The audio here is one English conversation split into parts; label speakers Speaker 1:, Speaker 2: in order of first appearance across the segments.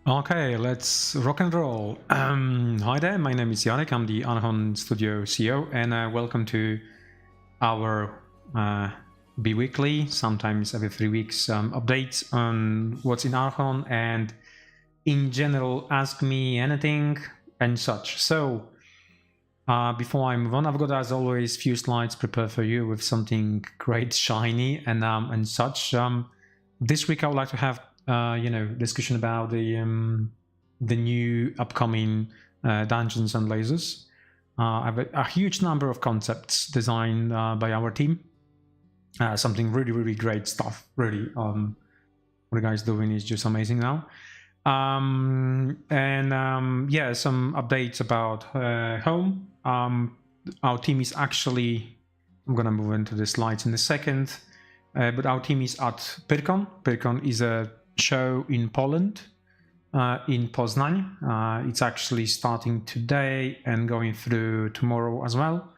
Speaker 1: Okay, let's rock and roll. Hi there, my name is Jarek, I'm the Archon Studio CEO, and welcome to our bi-weekly, sometimes every 3 weeks, updates on what's in Archon and in general, ask me anything and such. So, before I move on, I've got, as always, few slides prepared for you with something great, shiny, and such. This week I would like to have discussion about the new upcoming dungeons and lasers. I have a huge number of concepts designed by our team. Something really great stuff. Really, what the guys doing is just amazing now. Yeah, some updates about home. Our team is actually, I'm gonna move into the slides in a second, but our team is at Percon. Percon is a show in Poland, in Poznań. It's actually starting today and going through tomorrow as well.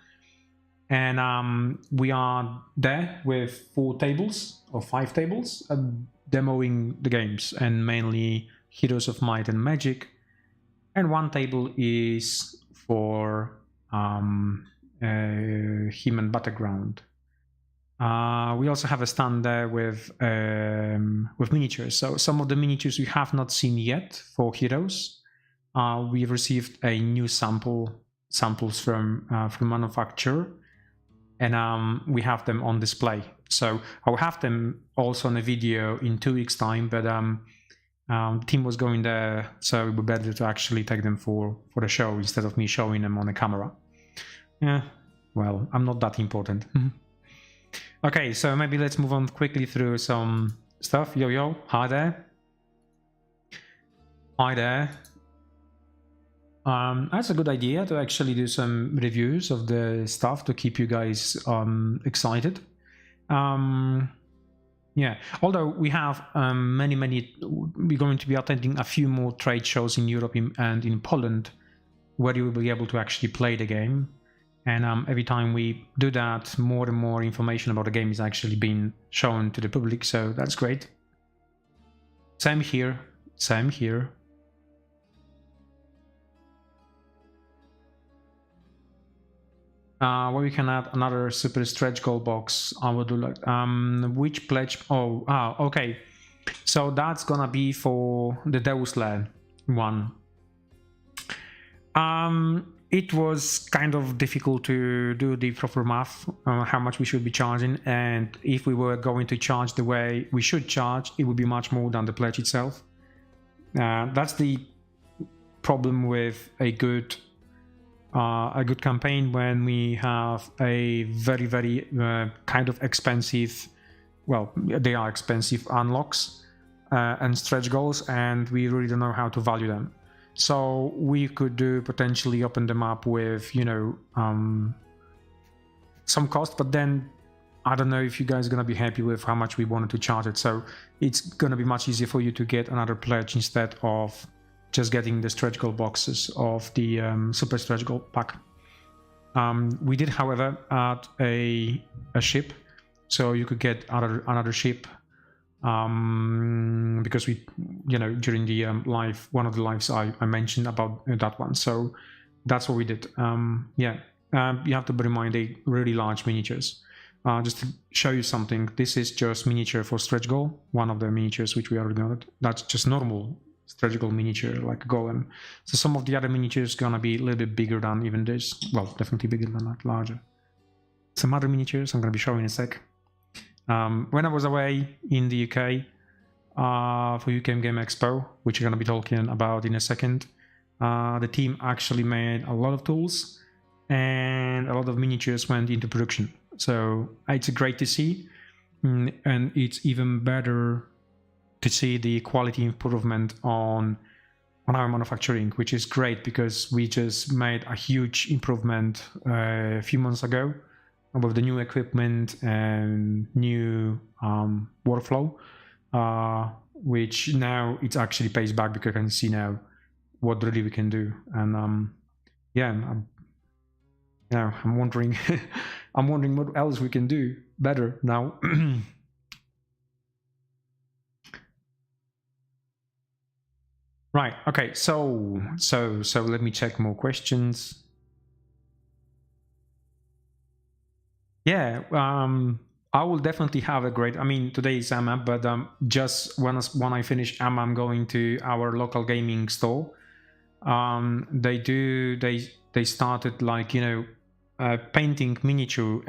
Speaker 1: And we are there with 4 tables or 5 tables, demoing the games, and mainly Heroes of Might and Magic. And 1 table is for Human Battleground. We also have a stand there with miniatures. So some of the miniatures we have not seen yet for Heroes. We've received a new samples from manufacturer, and we have them on display. So I'll have them also on a video in 2 weeks' time. But the team was going there, so it would be better to actually take them for the show instead of me showing them on a camera. Yeah, well, I'm not that important. Okay, so maybe let's move on quickly through some stuff. Yo, hi there. Hi there. That's a good idea to actually do some reviews of the stuff to keep you guys excited. Yeah, although we have many, we're going to be attending a few more trade shows in Europe and in Poland, where you will be able to actually play the game. And every time we do that, more and more information about the game is actually being shown to the public, so that's great. Same here, same here. Where we can add another super stretch goal box. I would do like which pledge? Okay. So that's gonna be for the Deuslair one. It was kind of difficult to do the proper math on how much we should be charging, and if we were going to charge the way we should charge, it would be much more than the pledge itself. That's the problem with a good campaign, when we have a very kind of expensive, well, they are expensive unlocks and stretch goals, and we really don't know how to value them. So we could do potentially open them up with, some cost, but then I don't know if you guys are going to be happy with how much we wanted to charge it. So it's going to be much easier for you to get another pledge instead of just getting the stretch goal boxes of the super stretch goal pack. We did, however, add a ship, so you could get another ship, because we, during the live, one of the lives I mentioned about that one. So that's what we did. Yeah, you have to bear in mind they really large miniatures. Just to show you something, this is just miniature for stretch goal, one of the miniatures which we already got. That's just normal stretch goal miniature, like a golem. So some of the other miniatures gonna be a little bit bigger than even this. Well, definitely bigger than that, larger. Some other miniatures I'm gonna be showing in a sec. When I was away in the UK for UK Game Expo, which we're gonna be talking about in a second, the team actually made a lot of tools, and a lot of miniatures went into production. So it's great to see, and it's even better to see the quality improvement on our manufacturing, which is great, because we just made a huge improvement a few months ago with the new equipment and new workflow, which now it actually pays back, because I can see now what really we can do. And yeah, I'm wondering I'm wondering what else we can do better now. Right. Okay. So let me check more questions. Yeah. I will definitely have a great. I mean, today is AMA, but just when I finish AMA, I'm going to our local gaming store. They started like, you know, a painting miniature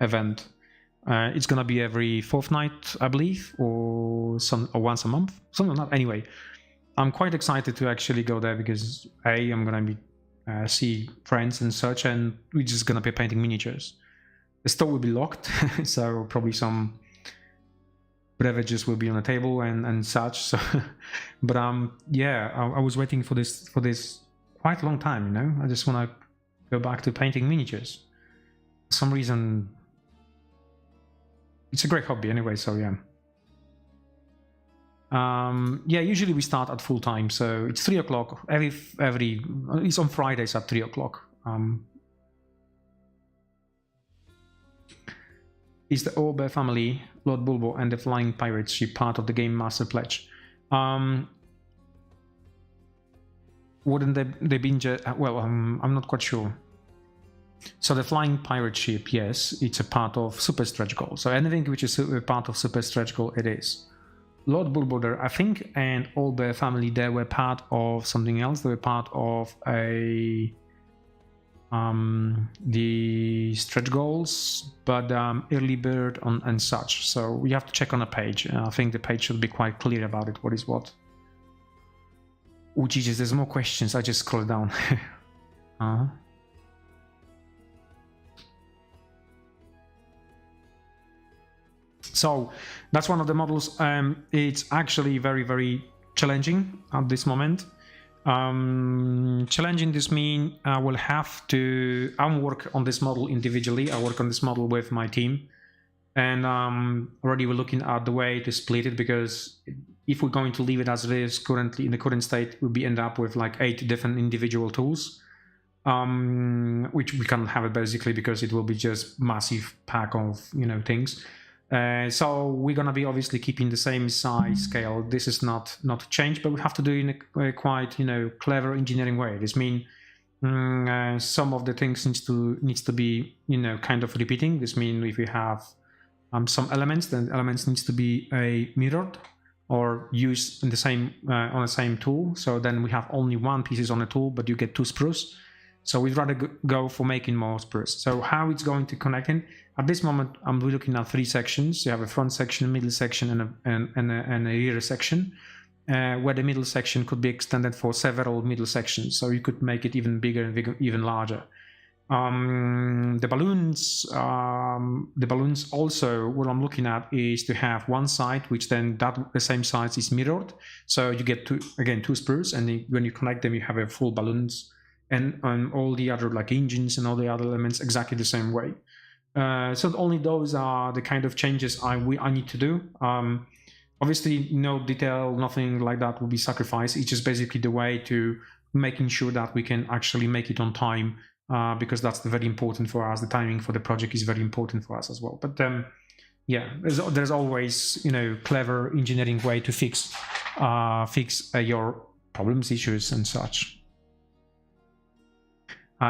Speaker 1: event. It's gonna be every fortnight, I believe, or once a month, something like that. Anyway, I'm quite excited to actually go there because I'm gonna be see friends and such, and we're just gonna be painting miniatures. The store will be locked, so probably some beverages will be on the table and such. So, but yeah, I was waiting for this quite a long time. You know, I just want to go back to painting miniatures. For some reason, it's a great hobby anyway. So yeah. Yeah, usually we start at full time, so it's 3 o'clock every. It's on Fridays at 3 o'clock. Is the Orbe family, Lord Bulbo, and the Flying Pirates ship part of the Game Master Pledge? Wouldn't they be well, I'm not quite sure. So the Flying Pirate ship, yes, it's a part of Super Stretch Goal. So anything which is a part of Super Stretch Goal, it is. Lord Bulbo, I think, and Orbe family, they were part of something else. They were part of the stretch goals, but early bird and such. So we have to check on a page. I think the page should be quite clear about it. What is what? Oh Jesus, there's more questions. I just scrolled down. So that's one of the models. It's actually very, very challenging at this moment. Challenging this mean I will have to work on this model individually. I work on this model with my team, and already we're looking at the way to split it, because if we're going to leave it as it is currently in the current state, we'll be end up with like 8 different individual tools, which we can't have it basically because it will be just massive pack of, you know, things. So we're gonna be obviously keeping the same size scale. This is not changed, but we have to do it in a quite, you know, clever engineering way. This means some of the things needs to be, you know, kind of repeating. This means if we have some elements, then elements needs to be mirrored or used in the same on the same tool. So then we have only one pieces on a tool, but you get 2 sprues. So we'd rather go for making more sprues. So how it's going to connect in? At this moment, I'm looking at 3 sections. You have a front section, a middle section, and a rear section, where the middle section could be extended for several middle sections. So you could make it even bigger and bigger, even larger. The balloons also, what I'm looking at is to have one side, which then the same size is mirrored. So you get 2 sprues, and when you connect them, you have a full balloons. And all the other like engines and all the other elements exactly the same way. So only those are the kind of changes I need to do. Obviously, no detail, nothing like that will be sacrificed. It's just basically the way to making sure that we can actually make it on time, because that's very important for us. The timing for the project is very important for us as well. But yeah, there's always, you know, clever engineering way to fix your problems, issues, and such.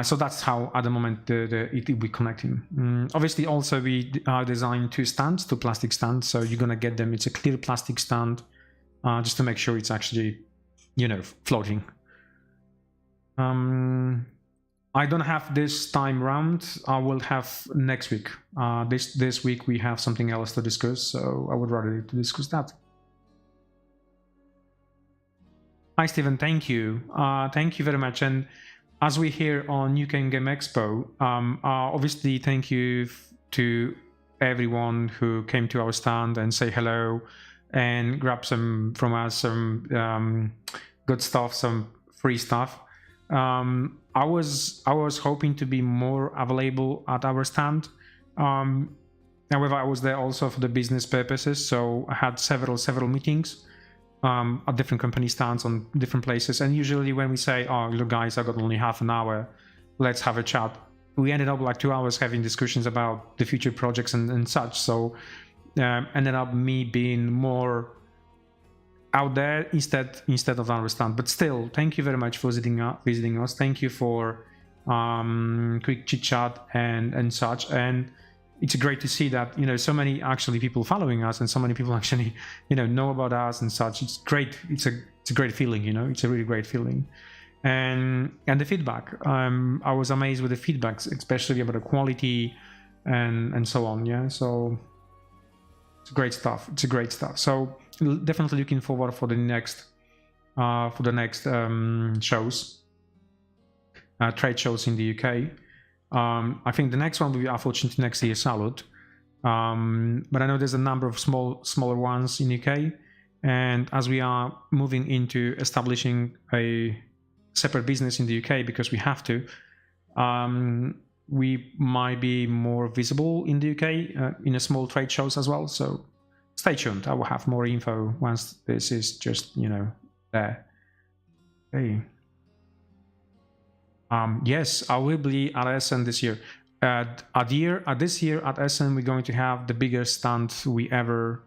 Speaker 1: So that's how at the moment it will be connecting. Obviously, also we designed 2 stands, 2 plastic stands. So you're gonna get them. It's a clear plastic stand, just to make sure it's actually, you know, floating. I don't have this time round. I will have next week. This week we have something else to discuss, so I would rather discuss that. Hi Stephen, thank you. Thank you very much. And as we here on UK Game Expo, obviously thank you to everyone who came to our stand and say hello and grab some from us, some good stuff, some free stuff. I was hoping to be more available at our stand. However, I was there also for the business purposes, so I had several meetings at different company stands on different places. And usually when we say, oh look guys, I got only half an hour, let's have a chat, we ended up like 2 hours having discussions about the future projects and such. So ended up me being more out there instead of our stand. But still, thank you very much for visiting us. Thank you for quick chit chat and such. And it's great to see that, you know, so many actually people following us and so many people actually, you know about us and such. It's great. It's a great feeling, you know. It's a really great feeling. And the feedback. I was amazed with the feedbacks, especially about the quality and so on. Yeah. So it's great stuff. It's great stuff. So definitely looking forward for the next shows, trade shows in the UK. I think the next one will be unfortunately next year Salute, but I know there's a number of smaller ones in UK, and as we are moving into establishing a separate business in the UK because we have to, we might be more visible in the UK in a small trade shows as well. So stay tuned. I will have more info once this is just, you know, there. Okay. Yes, I will be at Essen this year. This year at Essen, we're going to have the biggest stand we ever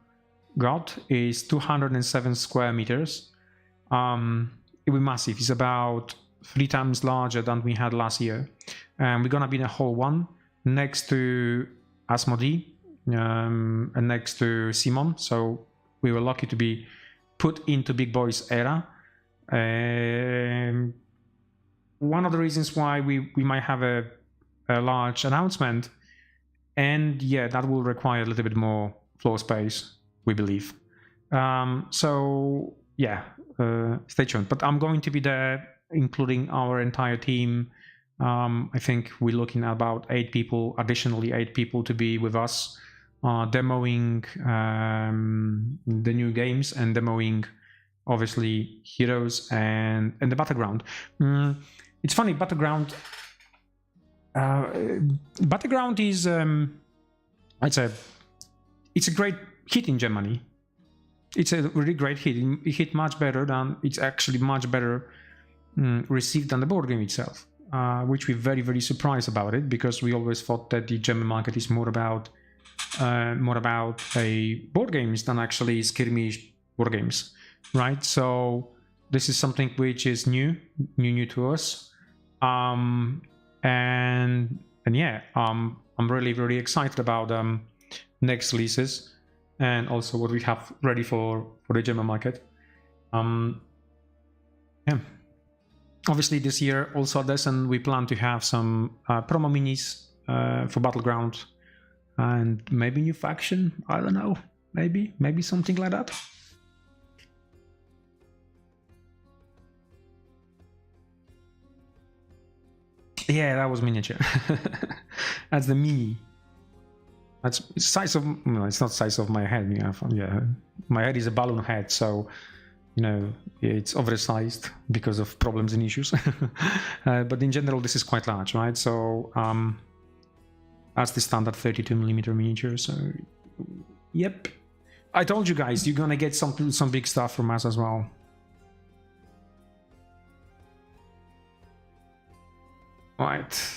Speaker 1: got. Is 207 square meters. It will be massive. It's about 3 times larger than we had last year. And we're gonna be in a hall 1 next to Asmodee and next to Simon. So we were lucky to be put into Big Boys era. One of the reasons why we might have a large announcement, and yeah, that will require a little bit more floor space, we believe. So yeah, stay tuned. But I'm going to be there, including our entire team. I think we're looking at about 8 people, additionally 8 people to be with us, demoing the new games and demoing, obviously, Heroes and the Battleground. It's funny, Battleground is it's a great hit in Germany. It's a really great hit. It hit much better than, it's actually much better received than the board game itself, which we're very, very surprised about it, because we always thought that the German market is more about a board games than actually skirmish board games, right? So this is something which is new to us. And yeah, I'm really, really excited about next releases and also what we have ready for the German market. Yeah, obviously this year also at Essen we plan to have some promo minis for Battleground and maybe new faction. I don't know, maybe something like that. Yeah, that was miniature. That's the mini. That's size of, no, it's not size of my head. Yeah, my head is a balloon head, so you know it's oversized because of problems and issues. But in general, this is quite large, right? So that's the standard 32mm miniature. So yep, I told you guys you're gonna get some big stuff from us as well. Right.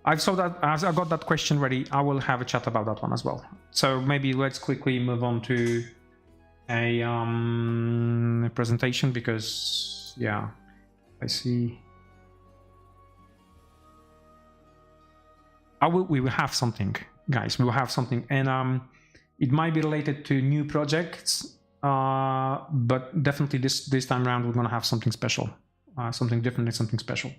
Speaker 1: I got that question ready. I will have a chat about that one as well. So maybe let's quickly move on to a presentation, because yeah, I see. We will have something, guys. We will have something, and it might be related to new projects, but definitely this time around we're gonna have something special, something different and something special.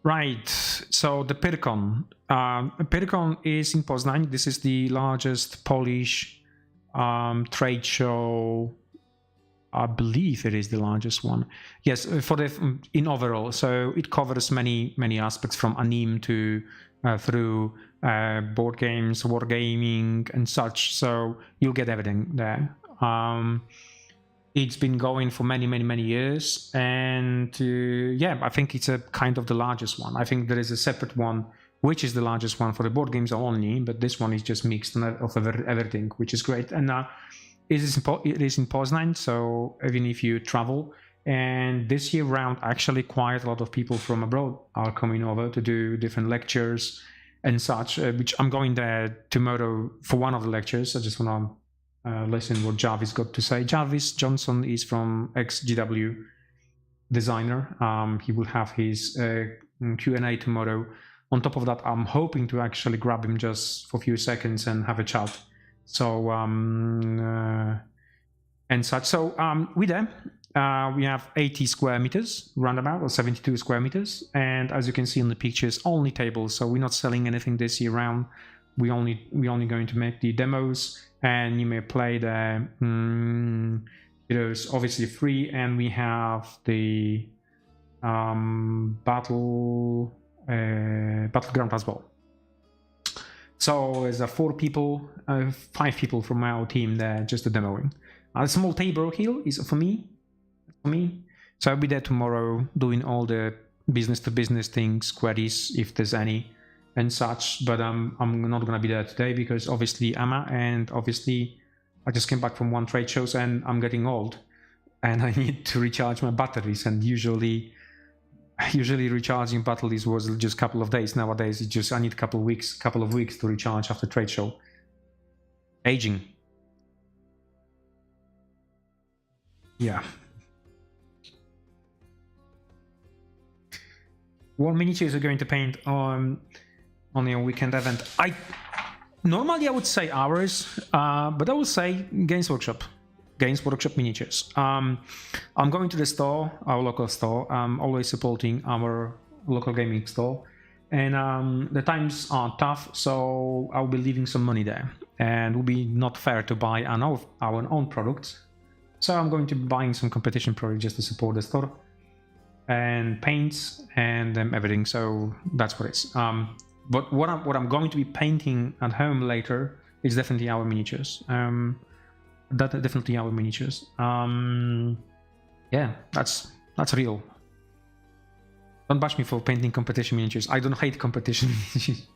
Speaker 1: Right, so the Percon. Percon is in Poznań. This is the largest Polish trade show. I believe it is the largest one. Yes, in overall. So it covers many aspects, from anime to through board games, wargaming, and such. So you'll get everything there. It's been going for many years, and yeah, I think it's a kind of the largest one. I think there is a separate one, which is the largest one for the board games only, but this one is just mixed of everything, which is great. And it is in Poznań, so even if you travel, And this year round, actually quite a lot of people from abroad are coming over to do different lectures and such, which I'm going there tomorrow for one of the lectures. I just want to listen what Jarvis got to say. Jarvis Johnson is from ex-GW designer. He will have his Q&A tomorrow. On top of that, I'm hoping to actually grab him just for a few seconds and have a chat. So, and such. So we're there. We have 80 square meters roundabout, or 72 square meters, and as you can see in the pictures, only tables. So we're not selling anything this year round. We only going to make the demos, and you may play the it is obviously free, and we have the battleground as well. So there's 4 people, 5 people from our team there just demoing. A small table here is for me. So I'll be there tomorrow doing all the business-to-business things, queries if there's any and such. But I'm not gonna be there today because obviously AMA, and obviously I just came back from 1 trade shows and I'm getting old and I need to recharge my batteries, and usually recharging batteries was just a couple of days. Nowadays it's just I need a couple of weeks to recharge after trade show. Aging. Yeah. What miniatures are going to paint on a weekend event? Normally I would say ours, but I would say Games Workshop miniatures. I'm going to the store, our local store. I'm always supporting our local gaming store, and the times are tough, so I'll be leaving some money there, and it will be not fair to buy our own products. So I'm going to be buying some competition products just to support the store, and paints and everything. So that's what it is. But what I'm going to be painting at home later is definitely our miniatures. Definitely our miniatures. Yeah, that's real. Don't bash me for painting competition miniatures. I don't hate competition miniatures.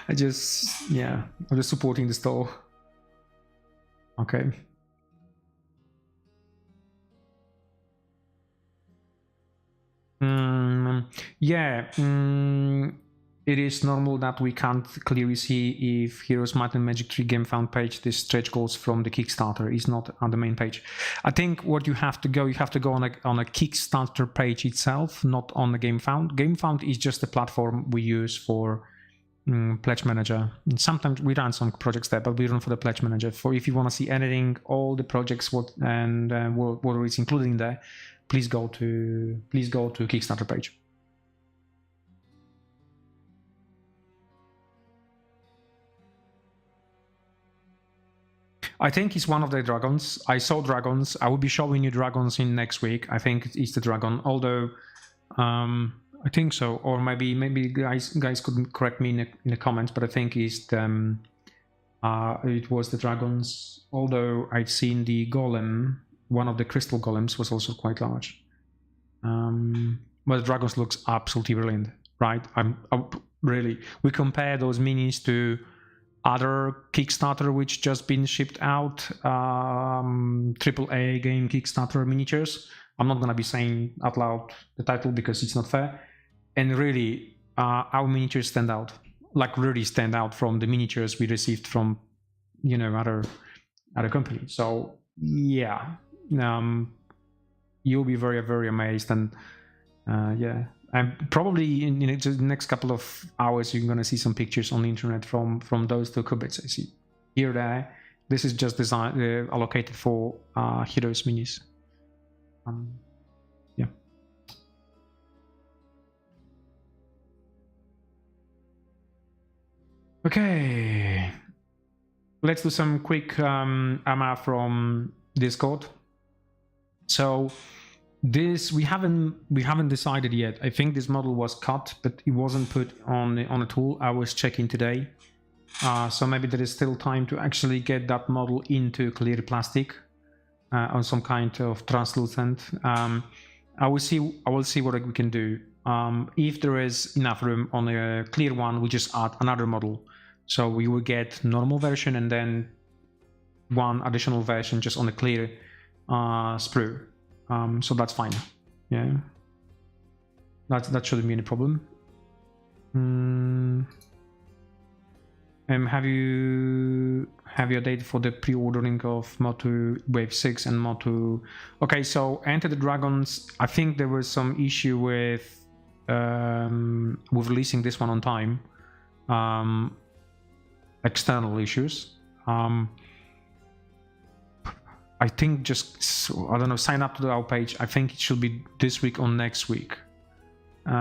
Speaker 1: I'm just supporting the store. Okay. It is normal that we can't clearly see if Heroes Might and Magic 3 Gamefound page, this stretch goals from the Kickstarter is not on the main page. I think what you have to go on a Kickstarter page itself, not on the Gamefound. Gamefound is just a platform we use for Pledge Manager. And sometimes we run some projects there, but we run for the Pledge Manager. For if you want to see anything, all the projects, what is included in there, please go to Kickstarter page. I think it's one of the dragons. I saw dragons. I will be showing you dragons in next week. I think it's the dragon, although I think so, or maybe guys could correct me in the comments, but I think it's it was the dragons. Although I've seen the golem, one of the crystal golems was also quite large. But the dragons looks absolutely brilliant, right? Really, we compare those minis to other Kickstarter which just been shipped out, AAA game Kickstarter miniatures. I'm not gonna be saying out loud the title because it's not fair. And really, our miniatures stand out, like really stand out from the miniatures we received from, other companies. So yeah, you'll be very, very amazed, and yeah. And probably in the next couple of hours, you're going to see some pictures on the internet from those 2 cubits. I see here, there. This is just designed allocated for Heroes minis. Yeah. Okay. Let's do some quick AMA from Discord. So. This we haven't decided yet. I think this model was cut, but it wasn't put on a tool. I was checking today, so maybe there is still time to actually get that model into clear plastic on some kind of translucent. I will see what we can do. If there is enough room on a clear one, we just add another model. So we will get normal version and then one additional version just on a clear sprue. So that's fine. Yeah, that shouldn't be any problem. Have you a date for the pre-ordering of Motu Wave 6 and Motu? Okay, so Enter the Dragons, I think there was some issue with releasing this one on time. External issues. I think just, I don't know, sign up to our page. I think it should be this week or next week. But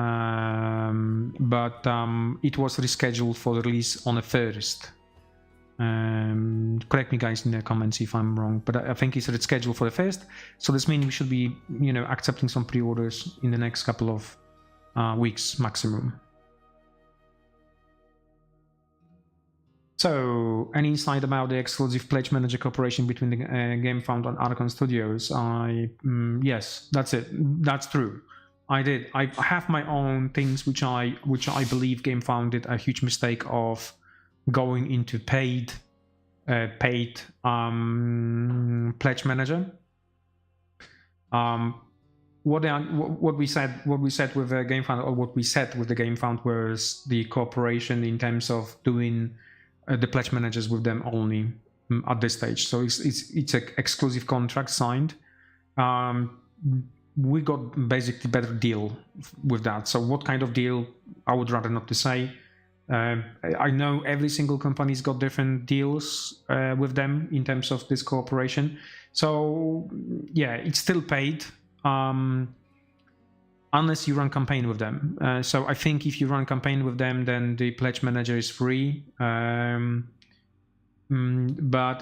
Speaker 1: it was rescheduled for release on the 1st. Correct me guys in the comments if I'm wrong, but I think it's rescheduled for the 1st. So this means we should be, you know, accepting some pre-orders in the next couple of weeks maximum. So, any insight about the exclusive pledge manager cooperation between the Gamefound and Archon Studios? Yes, that's it. That's true. I have my own things which I believe Gamefound did a huge mistake of going into paid pledge manager. What we said with the Gamefound, or what we said with the Gamefound, was the cooperation in terms of doing the pledge managers with them only at this stage. So it's an exclusive contract signed. We got basically better deal with that. So what kind of deal, I would rather not to say. I know every single company's got different deals with them in terms of this cooperation. So yeah, it's still paid unless you run campaign with them. So I think if you run campaign with them, then the pledge manager is free. But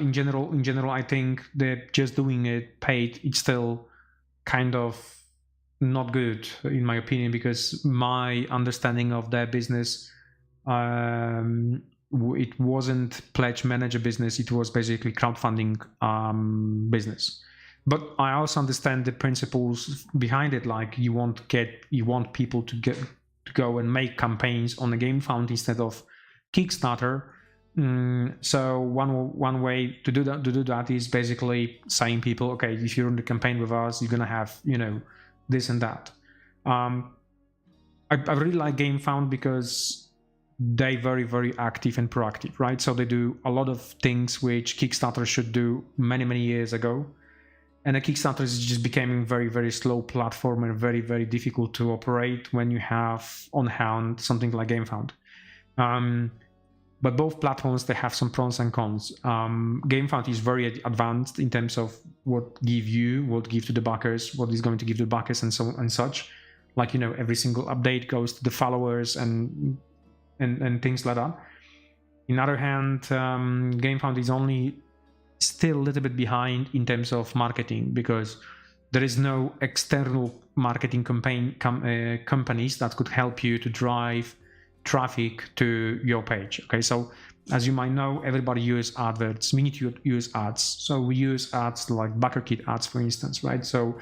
Speaker 1: in general, I think that just doing it paid, it's still kind of not good in my opinion, because my understanding of their business, it wasn't pledge manager business, it was basically crowdfunding business. But I also understand the principles behind it, like you want people to go and make campaigns on the Gamefound instead of Kickstarter. So one way to do that is basically saying people, okay, if you're in the campaign with us, you're gonna have, you know, this and that. I really like Gamefound because they very, very active and proactive, right? So they do a lot of things which Kickstarter should do many years ago. And the Kickstarter is just becoming very, very slow platform and very, very difficult to operate when you have on hand something like Gamefound. But both platforms, they have some pros and cons. Gamefound is very advanced in terms of what give to the backers, what is going to give to the backers, and so and such. Like, you know, every single update goes to the followers and things like that. On the other hand, Gamefound is only still a little bit behind in terms of marketing, because there is no external marketing companies that could help you to drive traffic to your page. Okay, so as you might know, everybody uses adverts. We need to use ads. So we use ads like BackerKit ads, for instance, right? So,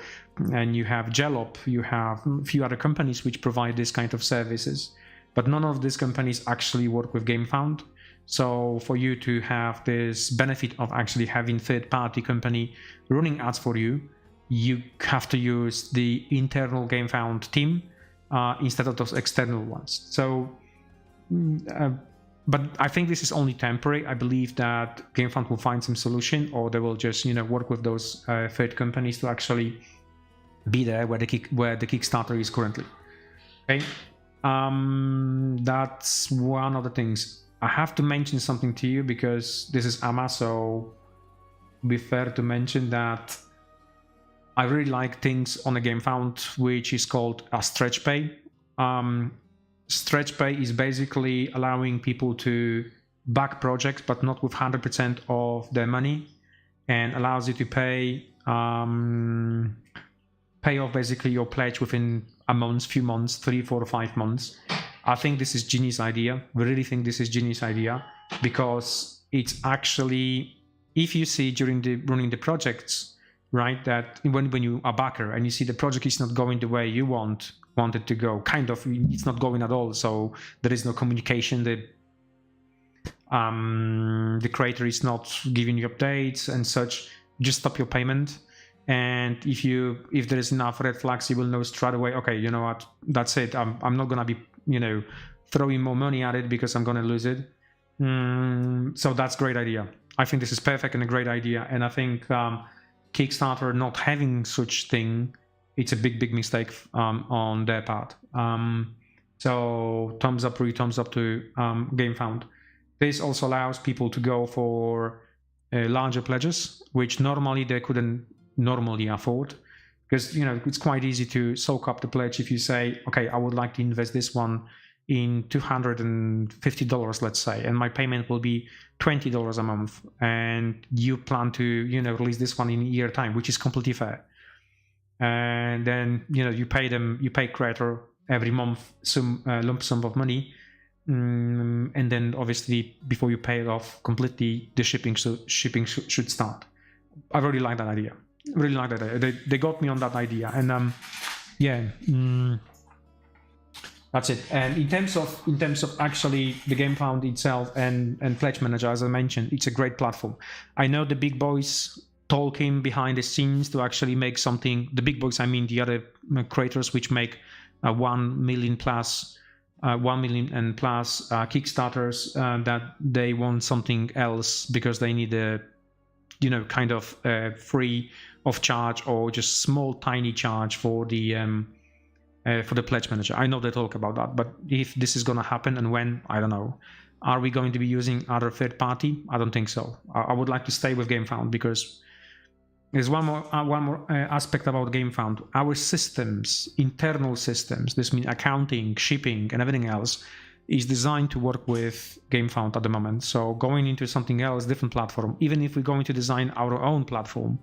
Speaker 1: and you have Jalop, you have a few other companies which provide this kind of services, but none of these companies actually work with Gamefound. So for you to have this benefit of actually having third-party company running ads for you, you have to use the internal Gamefound team instead of those external ones. So, but I think this is only temporary. I believe that Gamefound will find some solution, or they will just, you know, work with those third companies to actually be there where the Kickstarter is currently. Okay, that's one of the things. I have to mention something to you because this is AMA, so be fair to mention that I really like things on the Gamefound, which is called a stretch pay. Stretch pay is basically allowing people to back projects, but not with 100% of their money, and allows you to pay off basically your pledge within a month, few months, 3, 4, or 5 months. I think this is genius idea. We really think this is genius idea, because it's actually, if you see during running the projects, right, that when you are a backer and you see the project is not going the way you want it to go, kind of, it's not going at all, so there is no communication, the creator is not giving you updates and such, just stop your payment. And if there is enough red flags, you will know straight away, okay, you know what, that's it. I'm not gonna be, you know, throwing more money at it because I'm gonna lose it. So that's a great idea. I think this is perfect and a great idea. And I think Kickstarter not having such thing, it's a big mistake on their part. So thumbs up, really thumbs up to Gamefound. This also allows people to go for larger pledges, which normally they couldn't normally afford, because, you know, it's quite easy to soak up the pledge if you say, okay, I would like to invest this one in $250, let's say, and my payment will be $20 a month, and you plan to, you know, release this one in a year time, which is completely fair. And then, you know, you pay creator every month some lump sum of money, and then obviously before you pay it off completely, the shipping should start. I really like that idea. Really like that idea. They got me on that idea, and that's it. And in terms of actually the Gamefound itself and Pledge Manager, as I mentioned, it's a great platform. I know the big boys talking behind the scenes to actually make something. The big boys, I mean the other creators which make 1 million plus Kickstarters, that they want something else because they need a, you know, kind of free of charge or just small tiny charge for the Pledge Manager. I know they talk about that, but if this is going to happen and when, I don't know. Are we going to be using other third party? I don't think so. I would like to stay with Gamefound, because there's one more aspect about Gamefound. Our systems, internal systems, this means accounting, shipping, and everything else, is designed to work with Gamefound at the moment. So going into something else, different platform, even if we're going to design our own platform,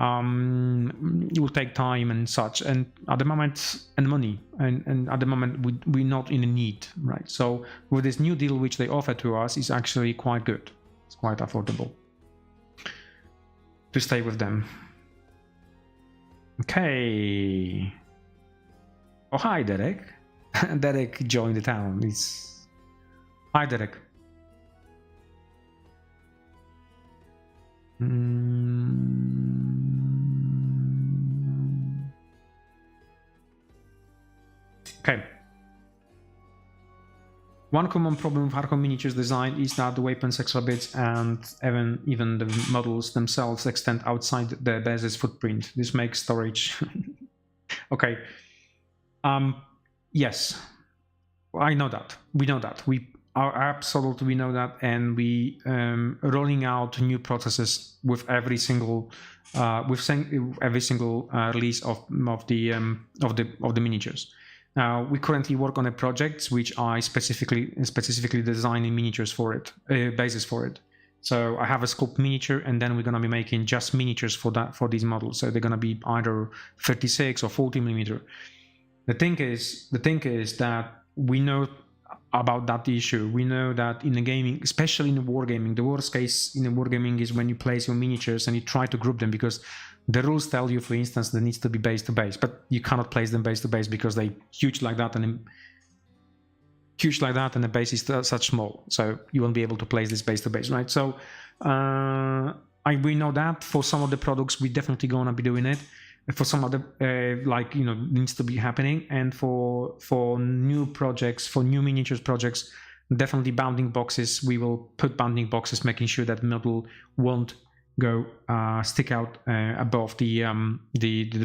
Speaker 1: it will take time and such, and at the moment, and money, and at the moment we're not in a need, right? So with this new deal which they offer to us is actually quite good. It's quite affordable to stay with them. Okay. Oh, hi Derek. Derek joined the town. Hi Derek. Okay. One common problem with Archon miniatures design is that the weapons, extra bits, and even the models themselves extend outside the base's footprint. This makes storage. Okay. Yes, I know that. We know that. We know that, and we rolling out new processes with every single release of the miniatures. Now we currently work on a project which I specifically designing miniatures for it, bases for it. So I have a sculpt miniature, and then we're gonna be making just miniatures for these models. So they're gonna be either 36 or 40 millimeter. The thing is that we know about that issue. We know that in the gaming, especially in the wargaming, the worst case in the wargaming is when you place your miniatures and you try to group them, because the rules tell you, for instance, there needs to be base to base, but you cannot place them base to base because they huge like that, and the base is such small, so you won't be able to place this base to base, right? So we know that for some of the products we definitely gonna be doing it. For some other needs to be happening, and for new projects, for new miniatures projects, definitely bounding boxes. We will put bounding boxes, making sure that model won't go stick out above the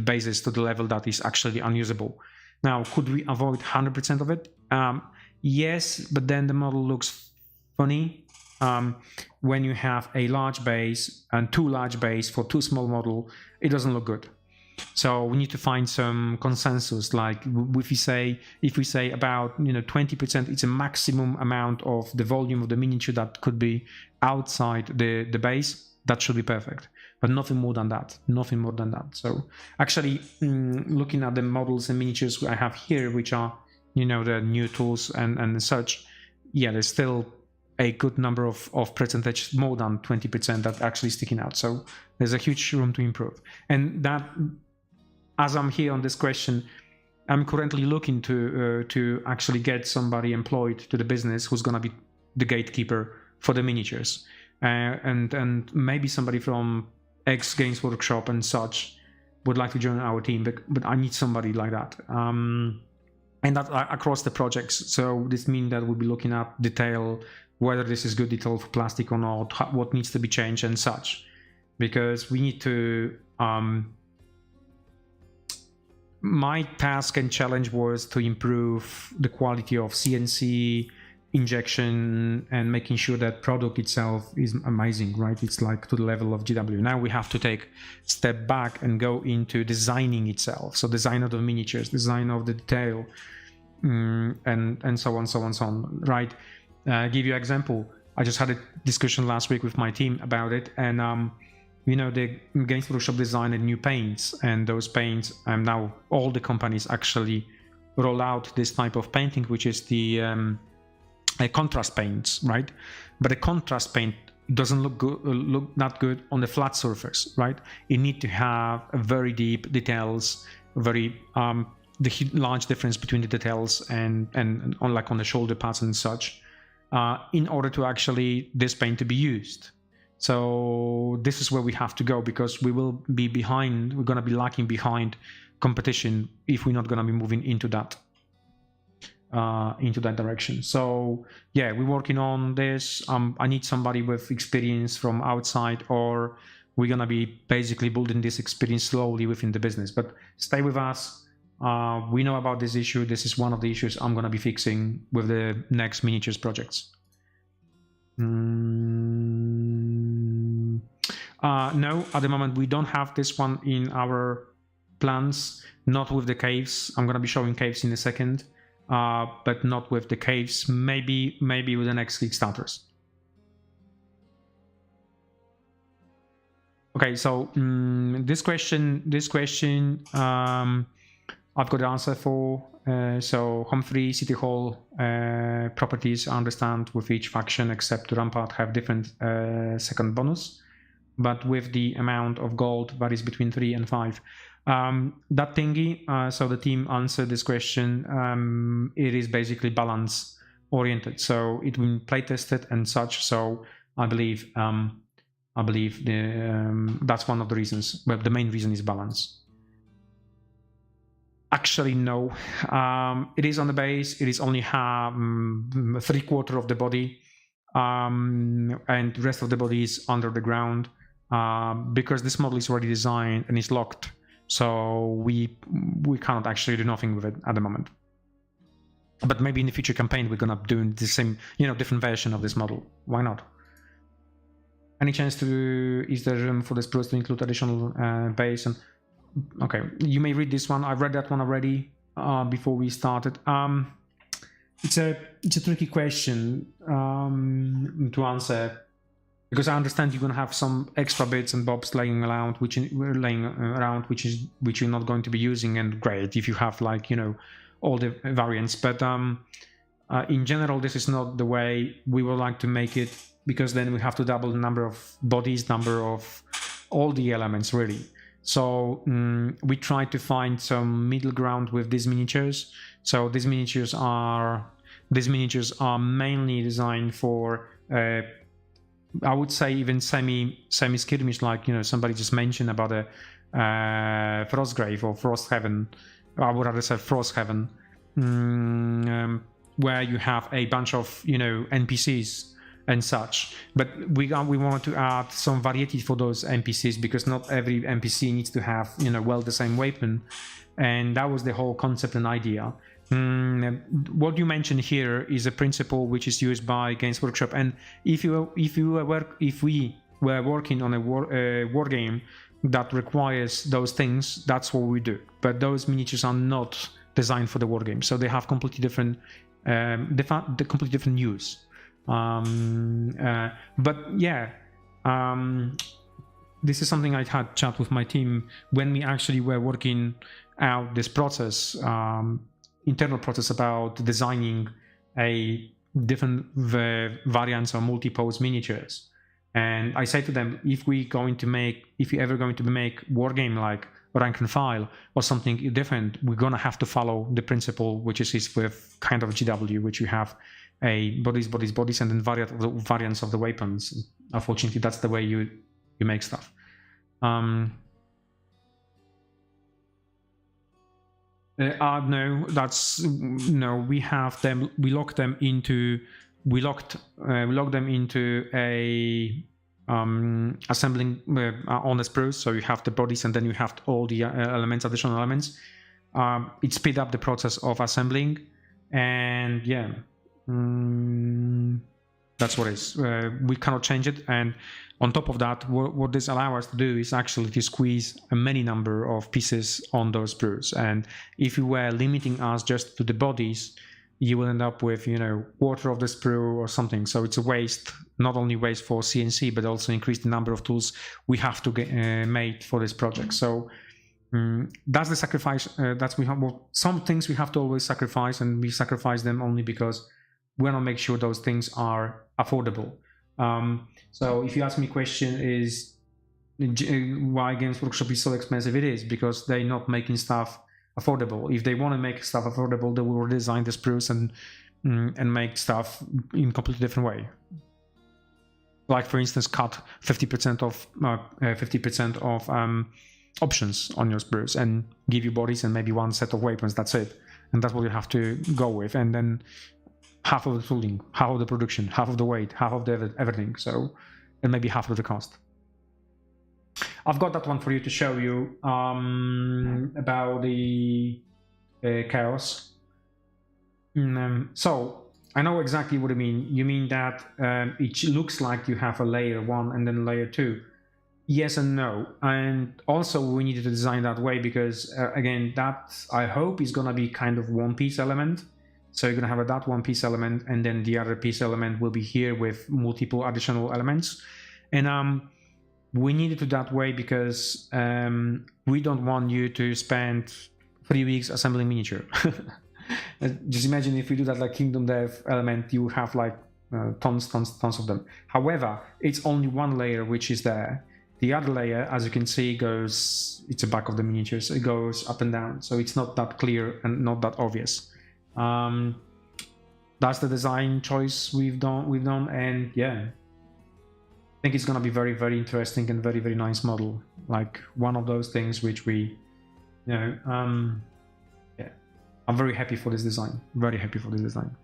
Speaker 1: bases to the level that is actually unusable. Now, could we avoid 100% of it? Yes, but then the model looks funny when you have a large base and too large base for too small model. It doesn't look good. So we need to find some consensus. Like if we say about 20%, it's a maximum amount of the volume of the miniature that could be outside the base. That should be perfect, but nothing more than that. Nothing more than that. So actually, looking at the models and miniatures I have here, which are the new tools and such, yeah, there's still a good number of percentage, more than 20%, that actually sticking out. So there's a huge room to improve. And that, as I'm here on this question, I'm currently looking to actually get somebody employed to the business who's gonna be the gatekeeper for the miniatures, and maybe somebody from X Games Workshop and such, would like to join our team, but I need somebody like that. And that across the projects. So this means that we'll be looking at detail, whether this is good detail for plastic or not, what needs to be changed and such, because we need to. My task and challenge was to improve the quality of CNC injection and making sure that product itself is amazing, right? It's like to the level of GW. Now we have to take a step back and go into designing itself. So design of the miniatures, design of the detail, and so on, so on, so on, right? Give you an example. I just had a discussion last week with my team about it, and you know, the Games Workshop designed new paints, and those paints, now all the companies actually roll out this type of painting, which is the contrast paints, right? But a contrast paint doesn't look good, look that good on the flat surface, right? You need to have a very deep details, very the large difference between the details and on like on the shoulder pads and such, in order to actually this paint to be used. So this is where we have to go, because we will be behind. We're going to be lacking behind competition if we're not going to be moving into that direction. So yeah, we're working on this. I need somebody with experience from outside, or we're going to be basically building this experience slowly within the business. But stay with us. We know about this issue. This is one of the issues I'm going to be fixing with the next miniatures projects. No, at the moment we don't have this one in our plans, not with the caves. I'm going to be showing caves in a second, but not with the caves. Maybe with the next Kickstarters. Okay, so this question I've got the answer for. So Humphrey, City Hall properties, I understand, with each faction except Rampart have different second bonus, but with the amount of gold varies between 3 and 5. That thingy, so the team answered this question. It is basically balance oriented, so it will be play tested and such. So I believe that's one of the reasons, but the main reason is balance. Actually, no. It is on the base. It is only 3/4 of the body, and the rest of the body is under the ground, because this model is already designed and is locked. So we cannot actually do nothing with it at the moment. But maybe in the future campaign we're gonna do the same, different version of this model. Why not? Any chance is there room for the sprues to include additional base and? Okay, you may read this one. I've read that one already before we started. It's a tricky question to answer, because I understand you're gonna have some extra bits and bobs laying around, which you're not going to be using, and great if you have all the variants. But in general, this is not the way we would like to make it, because then we have to double the number of bodies, number of all the elements really. So we try to find some middle ground with these miniatures. So these miniatures are mainly designed for I would say even semi skirmish, like somebody just mentioned about a Frostgrave or Frosthaven. I would rather say Frosthaven, where you have a bunch of NPCs and such, but we wanted to add some variety for those NPCs, because not every NPC needs to have well the same weapon, and that was the whole concept and idea. What you mentioned here is a principle which is used by Games Workshop, and if we were working on a war game that requires those things, that's what we do. But those miniatures are not designed for the war game, so they have completely different use. But yeah, this is something I had chat with my team when we actually were working out this process, internal process about designing a different variants or multi-pose miniatures. And I say to them, if you're ever going to make war game like rank and file or something different, we're gonna have to follow the principle which is with kind of GW, which you have a bodies, and then variants of the weapons. Unfortunately, that's the way you make stuff. No, no. We have them. We lock them into. We lock them into a assembling on the sprues. So you have the bodies, and then you have all the elements, additional elements. It speed up the process of assembling, and yeah, that's what it is. We cannot change it, and on top of that, what this allows us to do is actually to squeeze a many number of pieces on those sprues. And if you were limiting us just to the bodies, you will end up with, you know, quarter of the sprue or something. So it's a waste, not only waste for CNC, but also increase the number of tools we have to get made for this project. So that's the sacrifice. That's we have. Well, some things we have to always sacrifice, and we sacrifice them only because we want to make sure those things are affordable. So if you ask me, question is why Games Workshop is so expensive? It is because they're not making stuff affordable. If they want to make stuff affordable, they will redesign the sprues and make stuff in a completely different way. Like, for instance, cut 50% of options on your sprues and give you bodies and maybe one set of weapons. That's it, and that's what you have to go with. And then half of the tooling, half of the production, half of the weight, half of the everything. So, and maybe half of the cost. I've got that one for you to show you about the chaos. So I know exactly what you mean. You mean that it looks like you have a layer 1 and then layer 2. Yes and no. And also we needed to design that way because again, that I hope is going to be kind of one piece element. So you're going to have that one piece element, and then the other piece element will be here with multiple additional elements. And we need it to that way because we don't want you to spend 3 weeks assembling miniature. Just imagine if we do that like Kingdom Death element, you have like tons of them. However, it's only one layer which is there. The other layer, as you can see, goes, it's the back of the miniatures, it goes up and down. So it's not that clear and not that obvious. That's the design choice we've done, and yeah, I think it's gonna be very, very interesting and very, very nice model. Like one of those things which we, you know, yeah, I'm very happy for this design. Very happy for this design.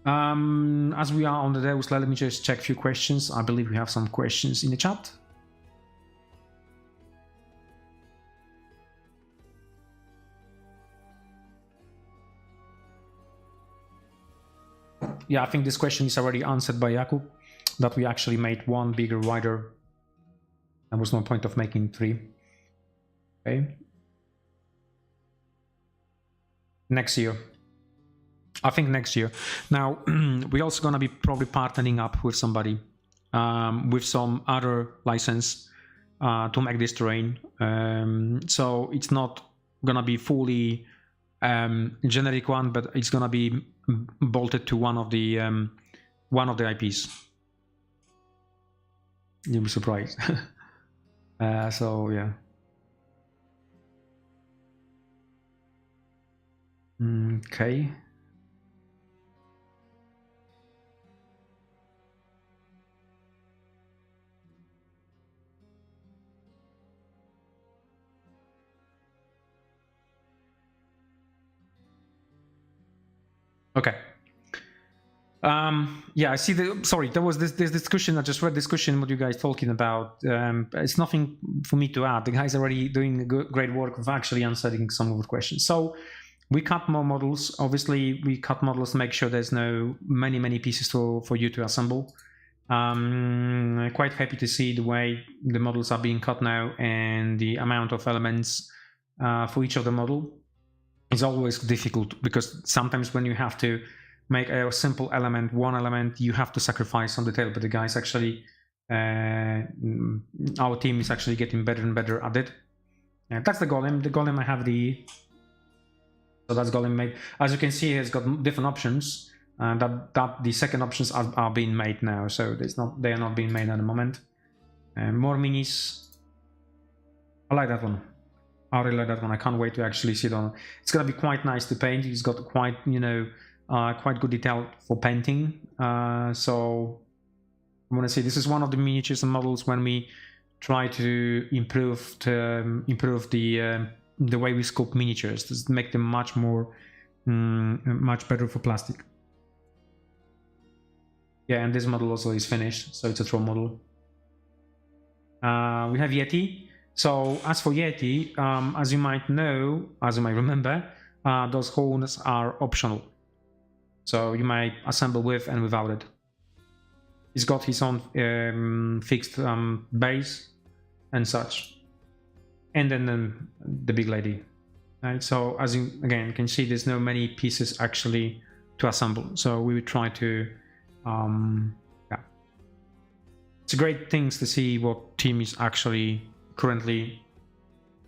Speaker 1: As we are on the Deuslair, let me just check a few questions. I believe we have some questions in the chat. Yeah, I think this question is already answered by Jakub, that we actually made one bigger, wider. There was no point of making 3. Okay. Next year. I think next year. Now, we're also going to be probably partnering up with somebody, with some other license to make this terrain. So it's not going to be fully generic one, but it's going to be bolted to one of the IPs. You'll be surprised. So yeah. Okay. Okay. Yeah, I see sorry, there was this discussion. I just read this question, what you guys talking about. It's nothing for me to add. The guys are already doing great work of actually answering some of the questions. So we cut more models. Obviously, we cut models to make sure there's no many pieces for you to assemble. Quite happy to see the way the models are being cut now and the amount of elements for each of the model. It's always difficult because sometimes when you have to make a simple element, one element, you have to sacrifice some detail, but the guys actually, our team is actually getting better and better at it. Yeah, that's the golem. The golem I have so that's golem made. As you can see, it's got different options. That the second options are being made now, so they are not being made at the moment. More minis. I like that one. I really like that one. I can't wait to actually sit on. It's gonna be quite nice to paint. It's got quite, you know, quite good detail for painting. So I want to say this is one of the miniatures and models when we try to improve the way we sculpt miniatures, to make them much better for plastic. Yeah, and this model also is finished, so it's a troll model. We have Yeti. So as for Yeti, as you might know, as you might remember, those horns are optional. So you might assemble with and without it. He's got his own fixed base and such. And then the big lady. Right? So as you again can see, there's no many pieces actually to assemble. So we would try to yeah. It's a great things to see what team is actually currently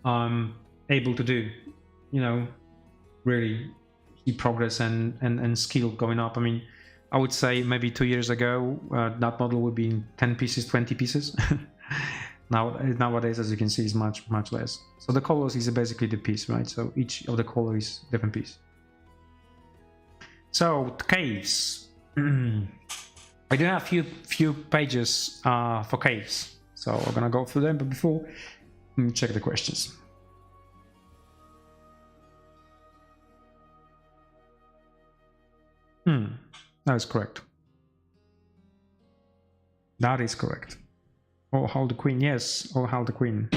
Speaker 1: able to do. You know, really see progress and skill going up. I mean, I would say maybe 2 years ago that model would be in 10 pieces, 20 pieces. Nowadays, as you can see, is much less. So the colors is basically the piece, right? So each of the color is different piece. So caves. I do have few pages for caves, so we're gonna go through them. But before, let me check the questions. That is correct. That is correct. Oh, Hail the Queen, yes. Oh, Hail the Queen.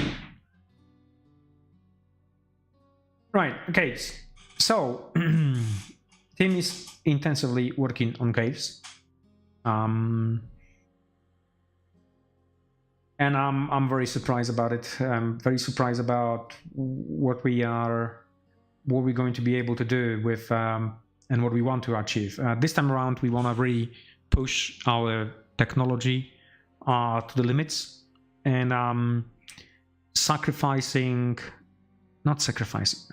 Speaker 1: Right, caves. So, team is intensively working on caves. And I'm very surprised about it. I'm very surprised about what we're going to be able to do with and what we want to achieve. This time around, we want to really push our technology to the limits, and not sacrificing,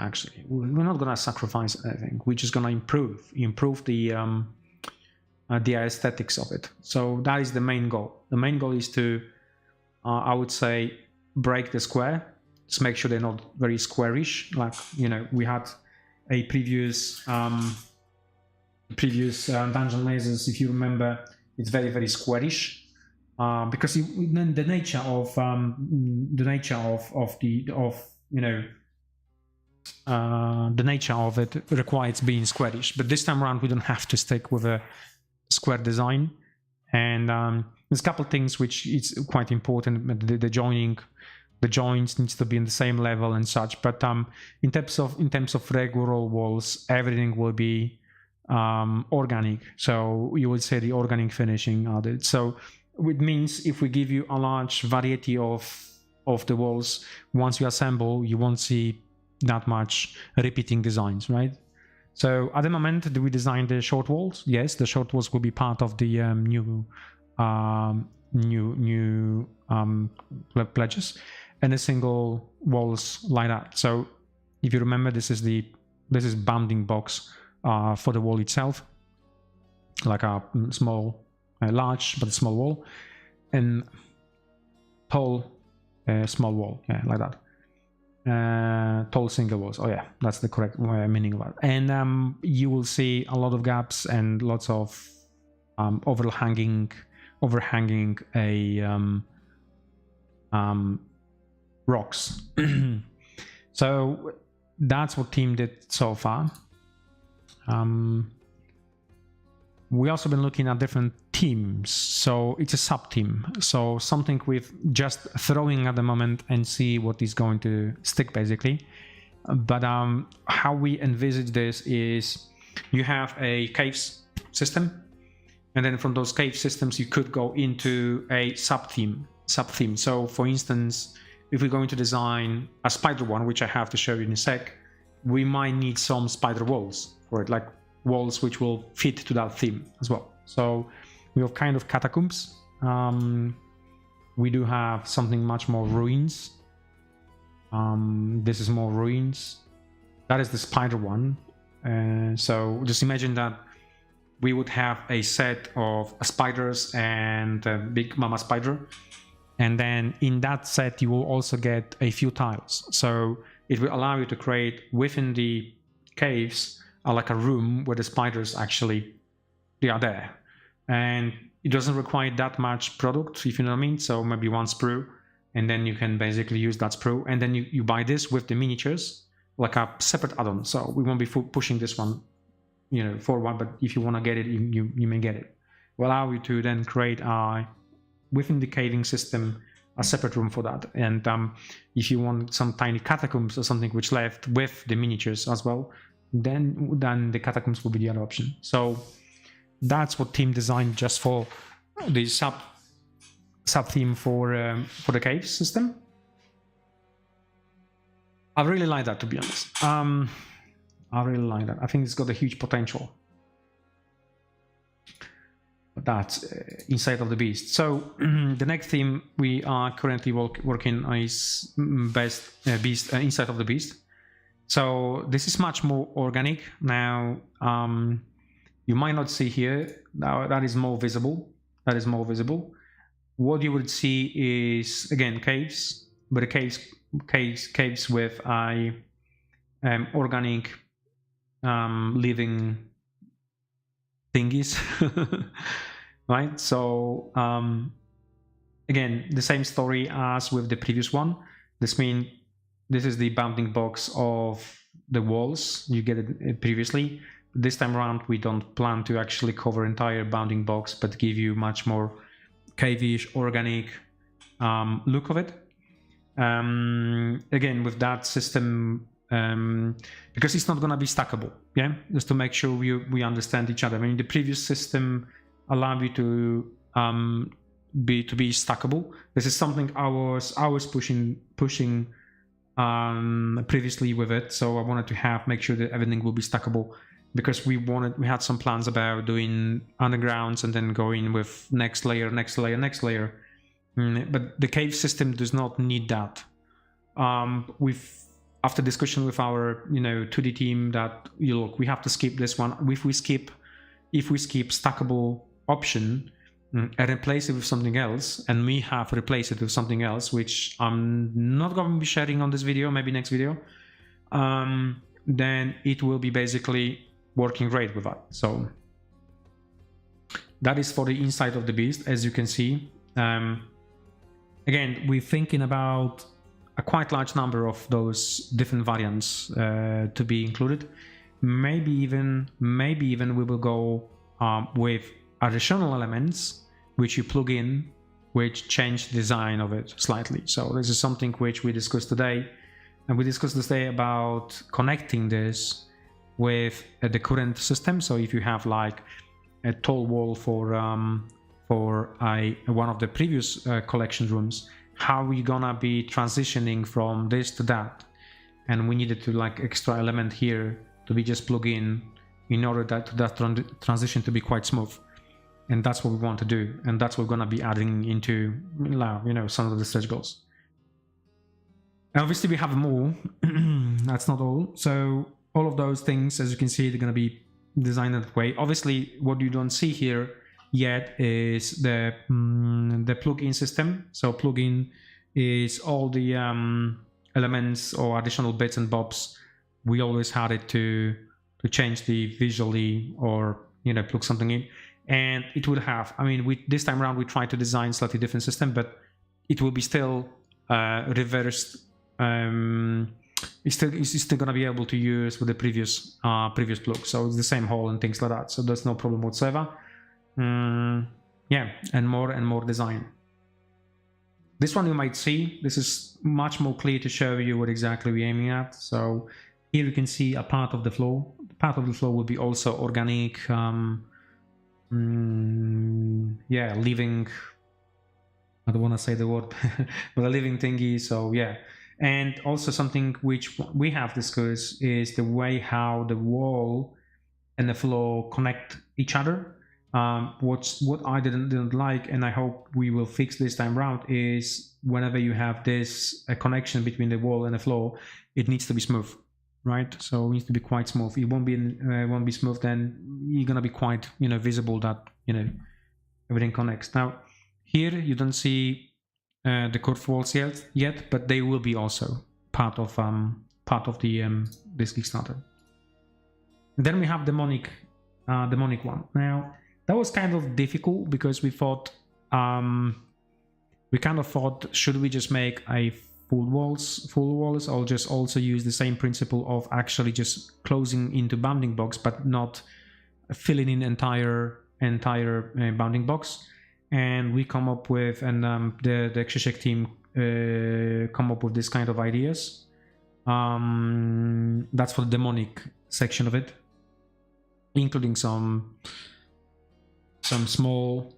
Speaker 1: actually. We're not gonna sacrifice anything. We're just gonna improve the aesthetics of it. So that is the main goal. The main goal is to, I would say, break the square. Just make sure they're not very squarish. Like, you know, we had a previous dungeon lasers, if you remember. It's very squarish. Because the nature of the nature of it requires being squarish. But this time around, we don't have to stick with a square design. And there's a couple of things which it's quite important. The joints needs to be in the same level and such. But in terms of regular walls, everything will be organic. So you would say the organic finishing added. So it means if we give you a large variety of the walls, once you assemble, you won't see that much repeating designs, right? So at the moment, do we design the short walls? Yes, the short walls will be part of the new pledges, and the single walls like that. So if you remember, this is bounding box for the wall itself, like a small. Large but small wall, and tall small wall, yeah, like that. Tall single walls. Oh yeah, that's the correct meaning of it. And you will see a lot of gaps and lots of overhanging rocks. So that's what team did so far. We also been looking at different teams, so it's a sub team. So something with just throwing at the moment and see what is going to stick, basically. But how we envisage this is you have a caves system, and then from those cave systems you could go into a sub theme. So for instance, if we're going to design a spider one, which I have to show you in a sec, we might need some spider walls for it, like walls which will fit to that theme as well. So we have kind of catacombs. We do have something much more ruins. This is more ruins. That is the spider one. So just imagine that we would have a set of spiders and a big mama spider, and then in that set you will also get a few tiles. So it will allow you to create within the caves like a room where the spiders actually they are there, and it doesn't require that much product, if you know what I mean. So maybe one sprue, and then you can basically use that sprue, and then you buy this with the miniatures like a separate add-on. So we won't be pushing this one, you know, forward, but if you want to get it, you may get it. Will allow you to then create within the caving system a separate room for that. And if you want some tiny catacombs or something which left with the miniatures as well, then the catacombs will be the other option. So that's what team designed just for the sub theme for the cave system. I really like that, to be honest. I really like that. I think it's got a huge potential. But that's Inside of the Beast. So the next theme we are currently working on is Inside of the Beast. So this is much more organic. Now you might not see here. Now that is more visible. That is more visible. What you would see is again caves, but caves with a organic living thingies. Right, so again, the same story as with the previous one. This is the bounding box of the walls you get it previously. This time around we don't plan to actually cover entire bounding box, but give you much more cave-ish organic look of it. Again, with that system, because it's not going to be stackable, yeah, just to make sure we understand each other. I mean, the previous system allowed you to be stackable. This is something I was pushing previously with it, so I wanted to make sure that everything will be stackable, because we had some plans about doing undergrounds and then going with next layer. But the cave system does not need that. After discussion with our 2D team, that look, we have to skip this one. If we skip stackable option and replace it with something else, and we have replaced it with something else, which I'm not going to be sharing on this video, maybe next video, then it will be basically working great with that. So that is for the Inside of the Beast, as you can see. Again, we're thinking about a quite large number of those different variants to be included. Maybe even we will go with additional elements which you plug in, which change the design of it slightly. So this is something which we discussed today, and we discussed today about connecting this with the current system. So if you have like a tall wall for one of the previous collection rooms, how are we gonna be transitioning from this to that? And we needed to like extra element here to be just plug in order that transition to be quite smooth. And that's what we want to do, and that's what we're gonna be adding into some of the stretch goals. And obviously we have more. That's not all. So all of those things, as you can see, they're gonna be designed that way. Obviously, what you don't see here yet is the plug-in system. So plug-in is all the elements or additional bits and bobs. We always had it to change the visually or plug something in, and it would have. I mean, this time around we tried to design slightly different system, but it will be still reversed. It's still gonna be able to use with the previous plug. So it's the same hole and things like that. So there's no problem whatsoever. Yeah, and more design. This one you might see, this is much more clear to show you what exactly we're aiming at. So here you can see a part of the floor. Part of the floor will be also organic, yeah, living, I don't want to say the word, but a living thingy. So yeah, and also something which we have discussed is the way how the wall and the floor connect each other. What I didn't like, and I hope we will fix this time around, is whenever you have this connection between the wall and the floor, it needs to be smooth, right? So it needs to be quite smooth. It won't be smooth, then you're gonna be quite visible that everything connects. Now here you don't see the curved walls yet, but they will be also part of the this Kickstarter. Then we have demonic one. Now that was kind of difficult because we thought we kind of thought, should we just make a full walls, or just also use the same principle of actually just closing into bounding box, but not filling in entire bounding box. And we come up with, and the Krzysiek team come up with this kind of ideas. That's for the demonic section of it, including some small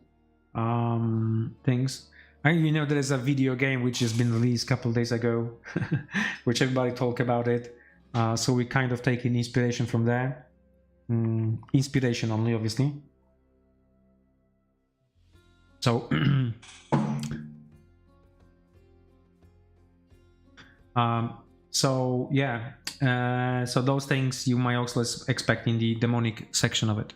Speaker 1: things. And there is a video game which has been released a couple of days ago, which everybody talk about it. So we kind of taking inspiration from there. Inspiration only, obviously. So, so yeah. So those things you might also expect in the demonic section of it.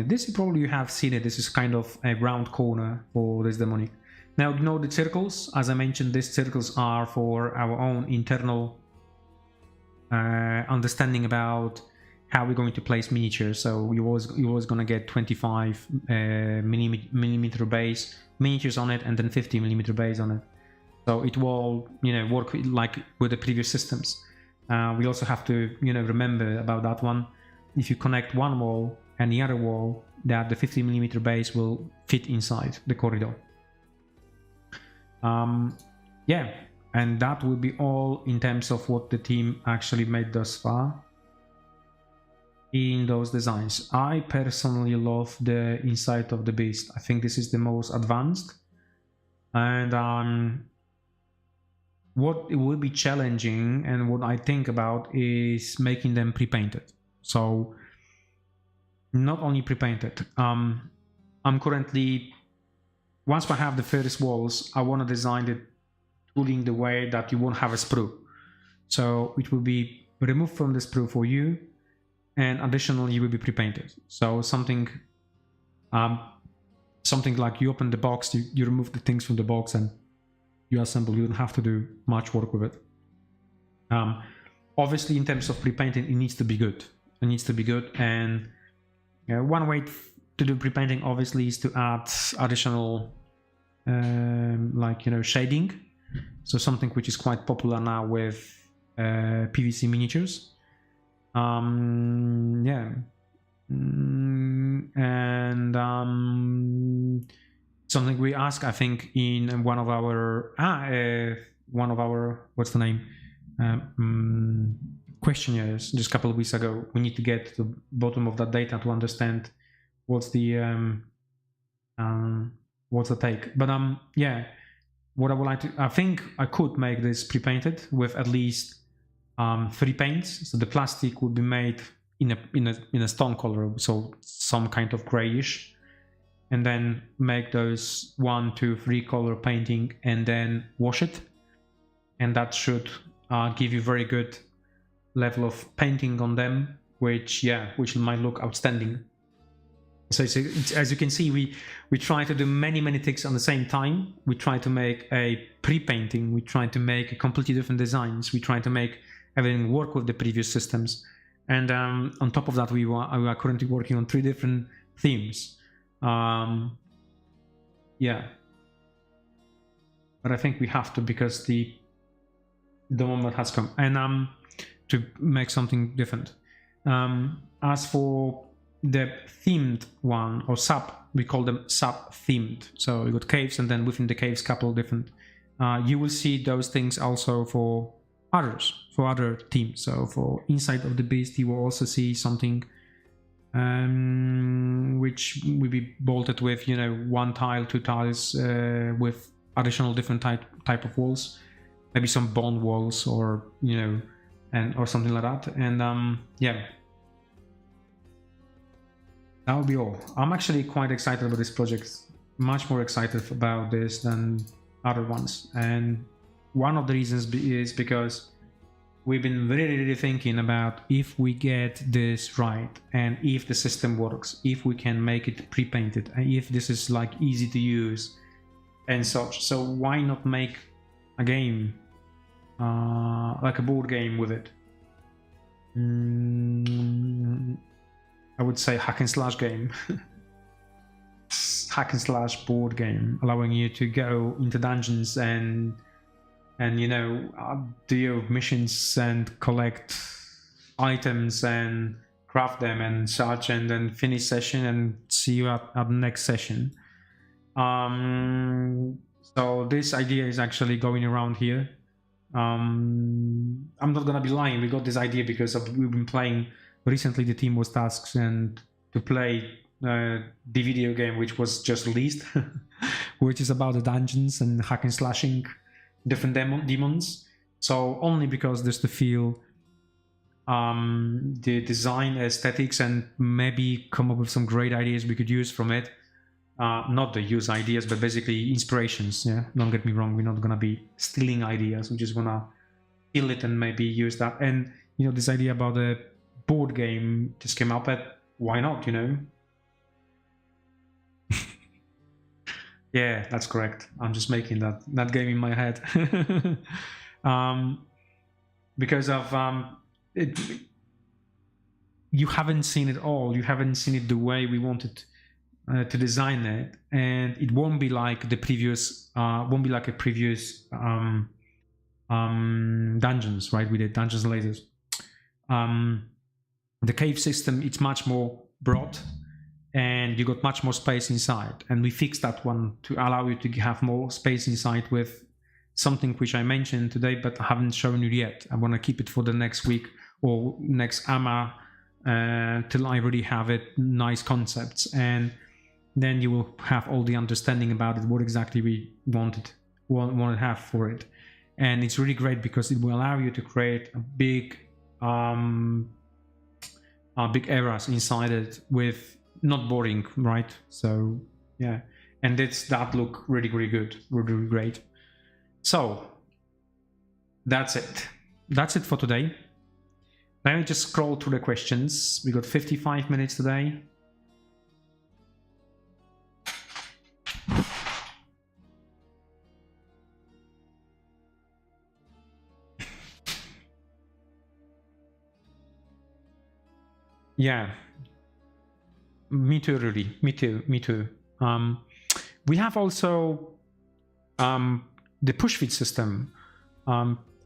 Speaker 1: This probably you have seen it. This is kind of a round corner for this demonic. Now, the circles, as I mentioned, these circles are for our own internal understanding about how we're going to place miniatures. So you're always going to get 25 millimeter base miniatures on it, and then 50 millimeter base on it. So it will, work like with the previous systems. We also have to, remember about that one. If you connect one wall and the other wall, that the 50 millimeter base will fit inside the corridor. Yeah, and that will be all in terms of what the team actually made thus far in those designs. I personally love the inside of the beast. I think this is the most advanced, and what it will be challenging and what I think about is making them pre-painted. So not only pre-painted. I'm currently, once I have the first walls, I want to design the tooling the way that you won't have a sprue. So it will be removed from the sprue for you, and additionally it will be pre-painted. So something like you open the box, you remove the things from the box and you assemble. You don't have to do much work with it. Obviously, in terms of pre-painting, it needs to be good. It needs to be good, and one way to do pre-painting obviously is to add additional shading. So something which is quite popular now with PVC miniatures. Something we ask, I think, in one of our what's the name, questionnaires just a couple of weeks ago. We need to get to the bottom of that data to understand what's the take. But yeah, what I would like to, I think I could make this pre-painted with at least 3 paints. So the plastic would be made in a stone color, so some kind of grayish, and then make those 1, 2, 3 color painting and then wash it, and that should give you very good level of painting on them, which might look outstanding. So it's, as you can see, we try to do many things on the same time. We try to make a pre-painting, we try to make completely different designs, we try to make everything work with the previous systems, and on top of that we are currently working on 3 different themes. Yeah, but I think we have to, because the moment has come, and to make something different. As for the themed one, or we call them sub-themed. So you got caves, and then within the caves, couple of different. You will see those things also for other teams. So for inside of the beast, you will also see something which will be bolted with 1 tile, 2 tiles, with additional different type of walls, maybe some bone walls, or or something like that. And yeah, that will be all. I'm actually quite excited about this project, much more excited about this than other ones, and one of the reasons is because we've been really thinking about, if we get this right, and if the system works, if we can make it pre-painted, and if this is like easy to use and such. So why not make a game, like a board game with it? I would say hack and slash game. hack and slash board game, allowing you to go into dungeons and you know, do your missions and collect items and craft them and such, and then finish session and see you at the next session. So this idea is actually going around here. I'm not gonna be lying, we got this idea because we've been playing recently. The team was tasked and to play the video game which was just released, which is about the dungeons and hack and slashing different demons. So only because there's the feel, the design, aesthetics, and maybe come up with some great ideas we could use from it. Not the use ideas, but basically inspirations. Yeah, don't get me wrong, we're not gonna be stealing ideas, we're just gonna steal it and maybe use that. And you know, this idea about the board game just came up at, why not, you know? Yeah, that's correct. I'm just making that game in my head. Because of it, you haven't seen it all. You haven't seen it the way we wanted to design it, and it won't be like the previous. Won't be like a previous dungeons, right? We did Dungeons and Lasers. The cave system, it's much more broad, and you got much more space inside, and we fixed that one to allow you to have more space inside with something which I mentioned today but I haven't shown you yet. I want to keep it for the next week or next AMA till I really have it nice concepts, and then you will have all the understanding about it, what exactly we want to have for it. And it's really great because it will allow you to create a big areas inside it with not boring, right? So yeah, and that look really good, really great. So that's it for today. Let me just scroll through the questions. We got 55 minutes today. Yeah, me too, really. Me too. We have also the push feed system.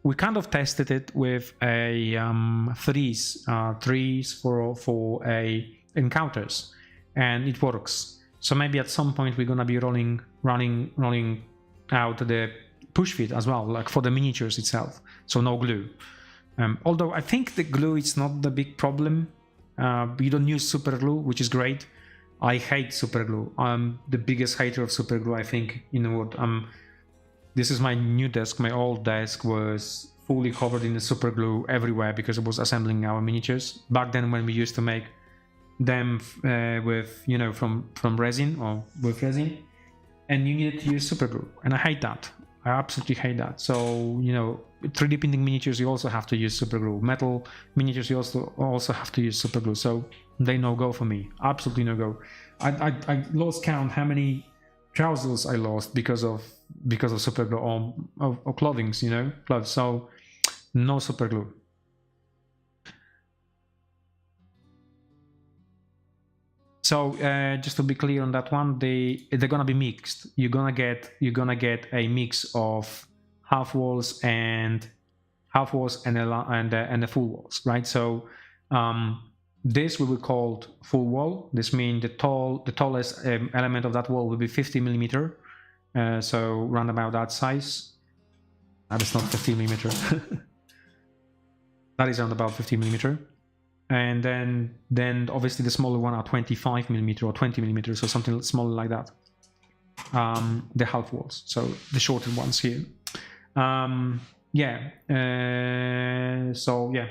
Speaker 1: We kind of tested it with a threes for a encounters, and it works. So maybe at some point we're gonna be rolling out the push feed as well, like for the miniatures itself. So no glue. Although I think the glue is not the big problem. We don't use super glue, which is great. I hate super glue. I'm the biggest hater of super glue, I think, in the world. This is my new desk. My old desk was fully covered in the super glue everywhere because it was assembling our miniatures. Back then when we used to make them with, you know, from resin or with resin, and you needed to use super glue. And I hate that. I absolutely hate that. So, you know, 3D printing miniatures, you also have to use super glue. Metal miniatures, you also have to use super glue. So they no go for me. Absolutely no go. I lost count how many trousers I lost because of super glue or clothing, you know, clothes. So no super glue. So just to be clear on that one, they're gonna be mixed. You're gonna get a mix of half walls and the full walls, right? So this will be called full wall. This means the tallest element of that wall will be 50 millimeter. So round about that size. That is not 50 millimeter. That is around about 50 millimeter. And then obviously the smaller one are 25 millimeter or 20 millimeter, so something smaller like that. The half walls, so the shorter ones here. So yeah,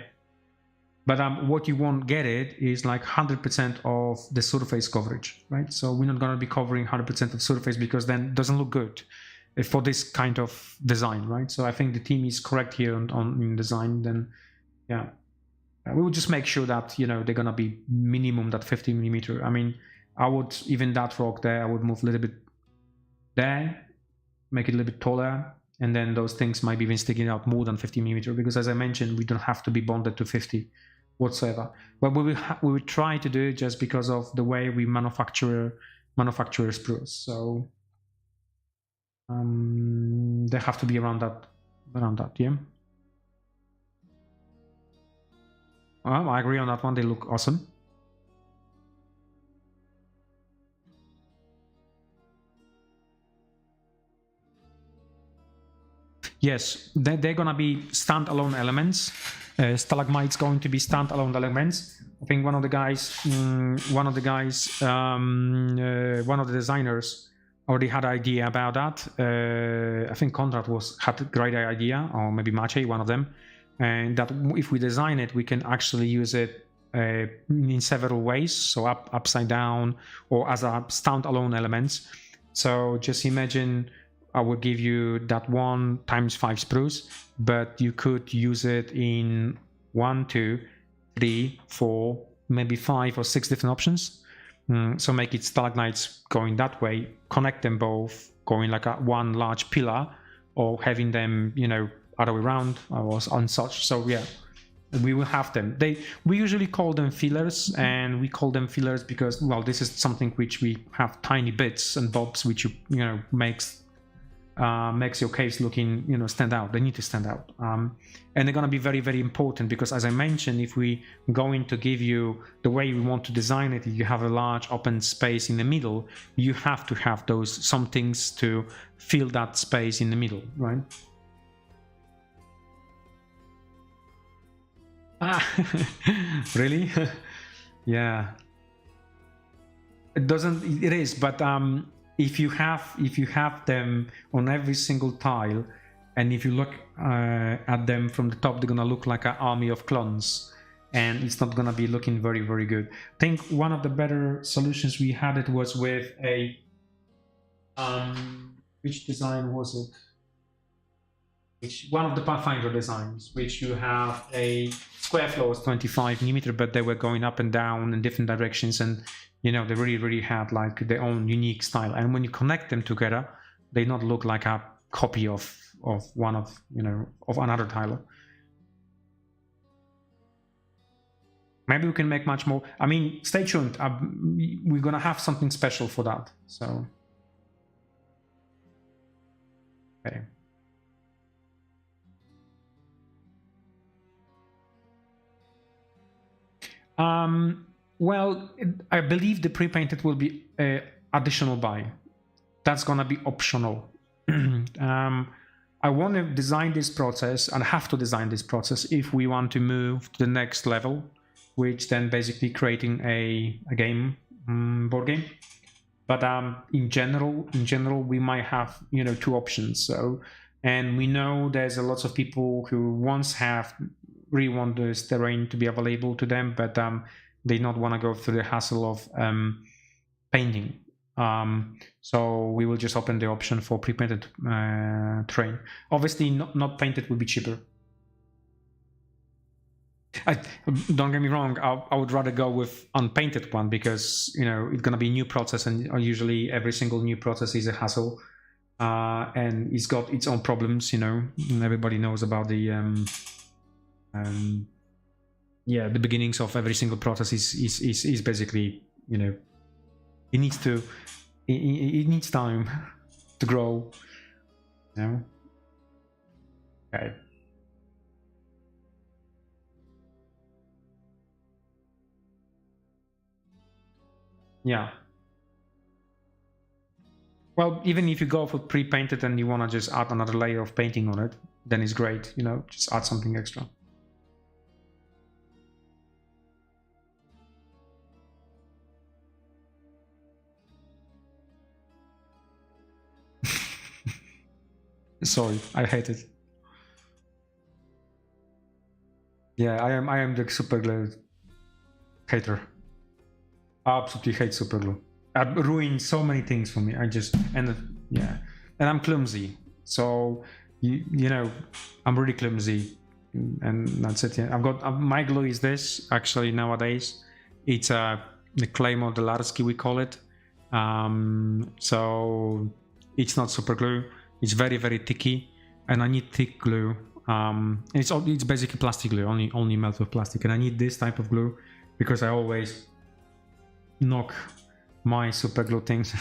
Speaker 1: but what you won't get it is like 100% of the surface coverage, right? So we're not going to be covering 100% of surface because then it doesn't look good for this kind of design, right? So I think the team is correct here in design. Then yeah, we will just make sure that, you know, they're going to be minimum that 50 millimeter. I mean, I would, even that rock there, I would move a little bit there, make it a little bit taller, and then those things might be even sticking out more than 50 millimeter, because as I mentioned, we don't have to be bonded to 50 whatsoever. But we will try to do it just because of the way we manufacture manufacturer sprues. So they have to be around that, yeah. Well, I agree on that one. They look awesome. Yes, they're gonna be standalone elements. Stalagmite's going to be standalone elements. I think one of the designers already had an idea about that. I think Konrad had a great idea, or maybe Maciej, one of them, and that if we design it, we can actually use it in several ways. So upside down, or as a standalone elements. So just imagine I will give you that 1 times 5 sprues, but you could use it in 1, 2, 3, 4, maybe 5 or 6 different options. So make it stalagmites going that way, connect them both, going like one large pillar, or having them, other way around or on such. So yeah, we will have them. We usually call them fillers, and we call them fillers because, well, this is something which we have tiny bits and bobs which makes your case looking, stand out. They need to stand out, and they're going to be very, very important because, as I mentioned, if we going to give you the way we want to design it, you have a large open space in the middle, you have to have some things to fill that space in the middle, right? Really? Yeah, it is, but if you have them on every single tile, and if you look at them from the top, they're gonna look like an army of clones, and it's not gonna be looking very, very good. I think one of the better solutions we had it was with a which design was it? One of the Pathfinder designs, which you have a square floors 25mm, but they were going up and down in different directions, and they really, really had like their own unique style. And when you connect them together, they not look like a copy of one of another tile. Maybe we can make much more. I mean, stay tuned. We're gonna have something special for that. So, okay. Well, I believe the pre-painted will be additional buy. That's gonna be optional. I want to design this process, and have to design this process if we want to move to the next level, which then basically creating a game, board game. But in general, we might have 2 options. So, and we know there's a lots of people who really want this terrain to be available to them, but they not want to go through the hassle of painting. So we will just open the option for pre-painted terrain. Obviously, not painted would be cheaper. Don't get me wrong, I would rather go with unpainted one because it's gonna be a new process, and usually every single new process is a hassle, and it's got its own problems. And everybody knows about the the beginnings of every single process is basically it needs time to grow. Okay. Yeah. Well, even if you go for pre-painted and you want to just add another layer of painting on it, then it's great. Just add something extra. Sorry, I hate it. Yeah, I am the super glue hater. I absolutely hate super glue. It ruined so many things for me. And I'm clumsy. So I'm really clumsy, and that's it. Yeah, I've got my glue is this actually nowadays. It's the Claymore Delarski, we call it. So it's not super glue. It's very, very thicky, and I need thick glue. It's basically plastic glue, only melt with plastic, and I need this type of glue because I always knock my super glue things,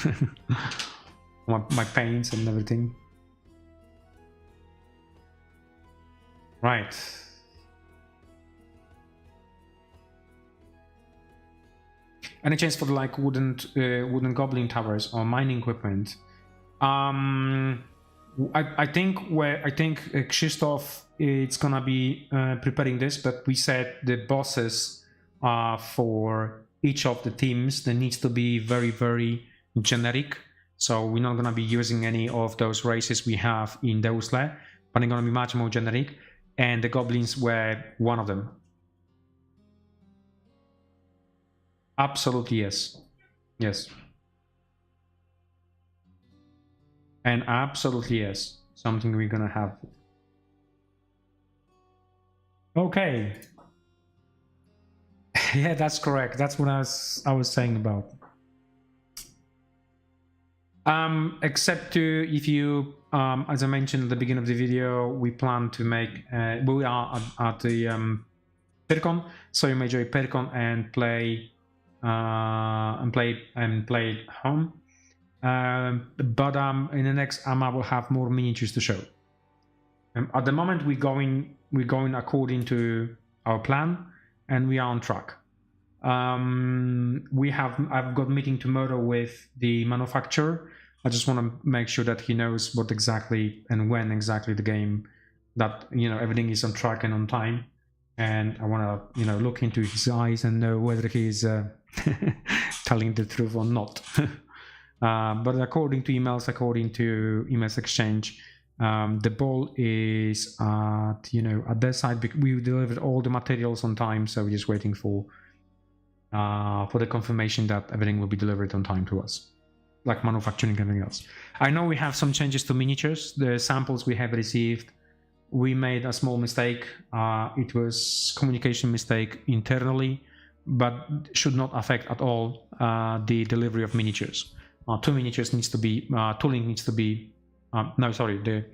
Speaker 1: my paints and everything. Right. Any chance for the like wooden goblin towers or mining equipment? I think Krzysztof it's gonna be preparing this, but we said the bosses for each of the teams, there needs to be very, very generic. So we're not gonna be using any of those races we have in Deuslair, but they're gonna be much more generic. And the goblins were one of them. Absolutely, yes. Yes. And absolutely, yes. Something we're gonna have. Okay. Yeah, that's correct. That's what I was saying about. Except to if you, as I mentioned at the beginning of the video, we plan to make. We are at the Percon, so you may join Percon and play home. But in the next AMA we'll have more miniatures to show. At the moment we're going according to our plan, and we are on track. I've got a meeting tomorrow with the manufacturer. I just want to make sure that he knows what exactly and when exactly the game, that everything is on track and on time. And I want to look into his eyes and know whether he's telling the truth or not. But according to emails exchange, the ball is at their side. We delivered all the materials on time, so we're just waiting for the confirmation that everything will be delivered on time to us, like manufacturing and everything else. I know we have some changes to miniatures. The samples we have received, we made a small mistake. It was communication mistake internally, but should not affect at all the delivery of miniatures. Tooling needs to be the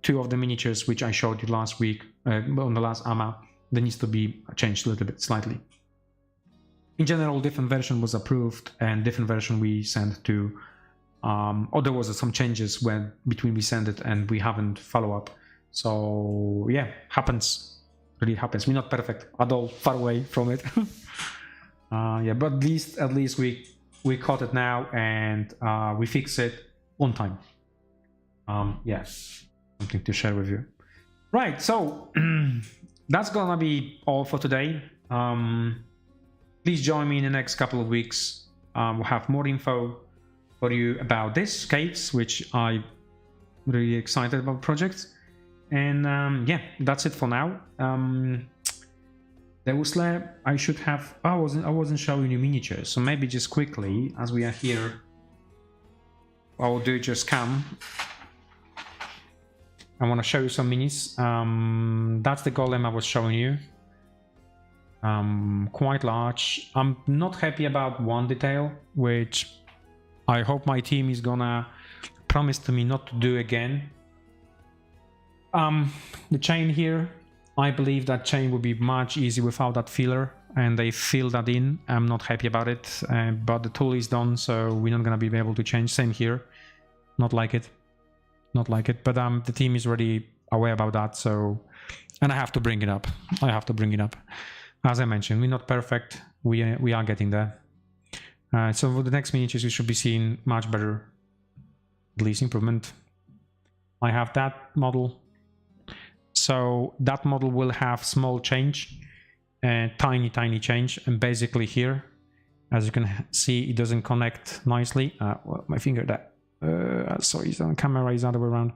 Speaker 1: two of the miniatures which I showed you last week on the last AMA, they needs to be changed a little bit slightly. In general, different version was approved and different version we sent to, or there was some changes between we sent it and we haven't follow up. So yeah, happens, really happens. We're not perfect at all, far away from it. Yeah, but at least we caught it now and we fix it on time. Yeah, something to share with you. Right, so that's gonna be all for today. Please join me in the next couple of weeks. We'll have more info for you about this case, which I'm really excited about projects. And yeah, that's it for now. Deuslair, I should have. I wasn't showing you miniatures, so maybe just quickly as we are here, I will do just cam. I want to show you some minis. That's the golem I was showing you. Quite large. I'm not happy about one detail, which I hope my team is gonna promise to me not to do again. The chain here, I believe that chain would be much easier without that filler, and they fill that in. I'm not happy about it, but the tool is done, so we're not gonna be able to change. Same here, not like it, but the team is already aware about that, so, and I have to bring it up. As I mentioned, we're not perfect. We are getting there. So for the next miniatures, we should be seeing much better, at least improvement. I have that model. So that model will have small change, tiny change, and basically here, as you can see, it doesn't connect nicely. Well, my finger that. Sorry, the camera is the other way around.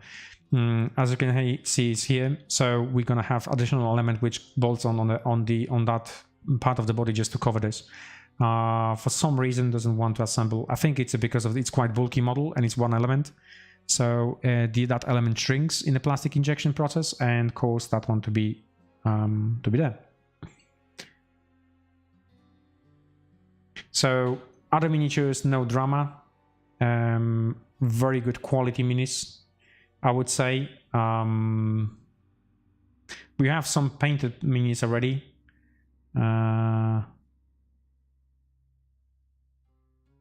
Speaker 1: As you can see, it's here. So we're gonna have additional element which bolts on that part of the body just to cover this. For some reason, doesn't want to assemble. I think it's because of it's quite bulky model and it's one element. So that element shrinks in the plastic injection process and cause that one to be there. So other miniatures, no drama. Very good quality minis, I would say. We have some painted minis already.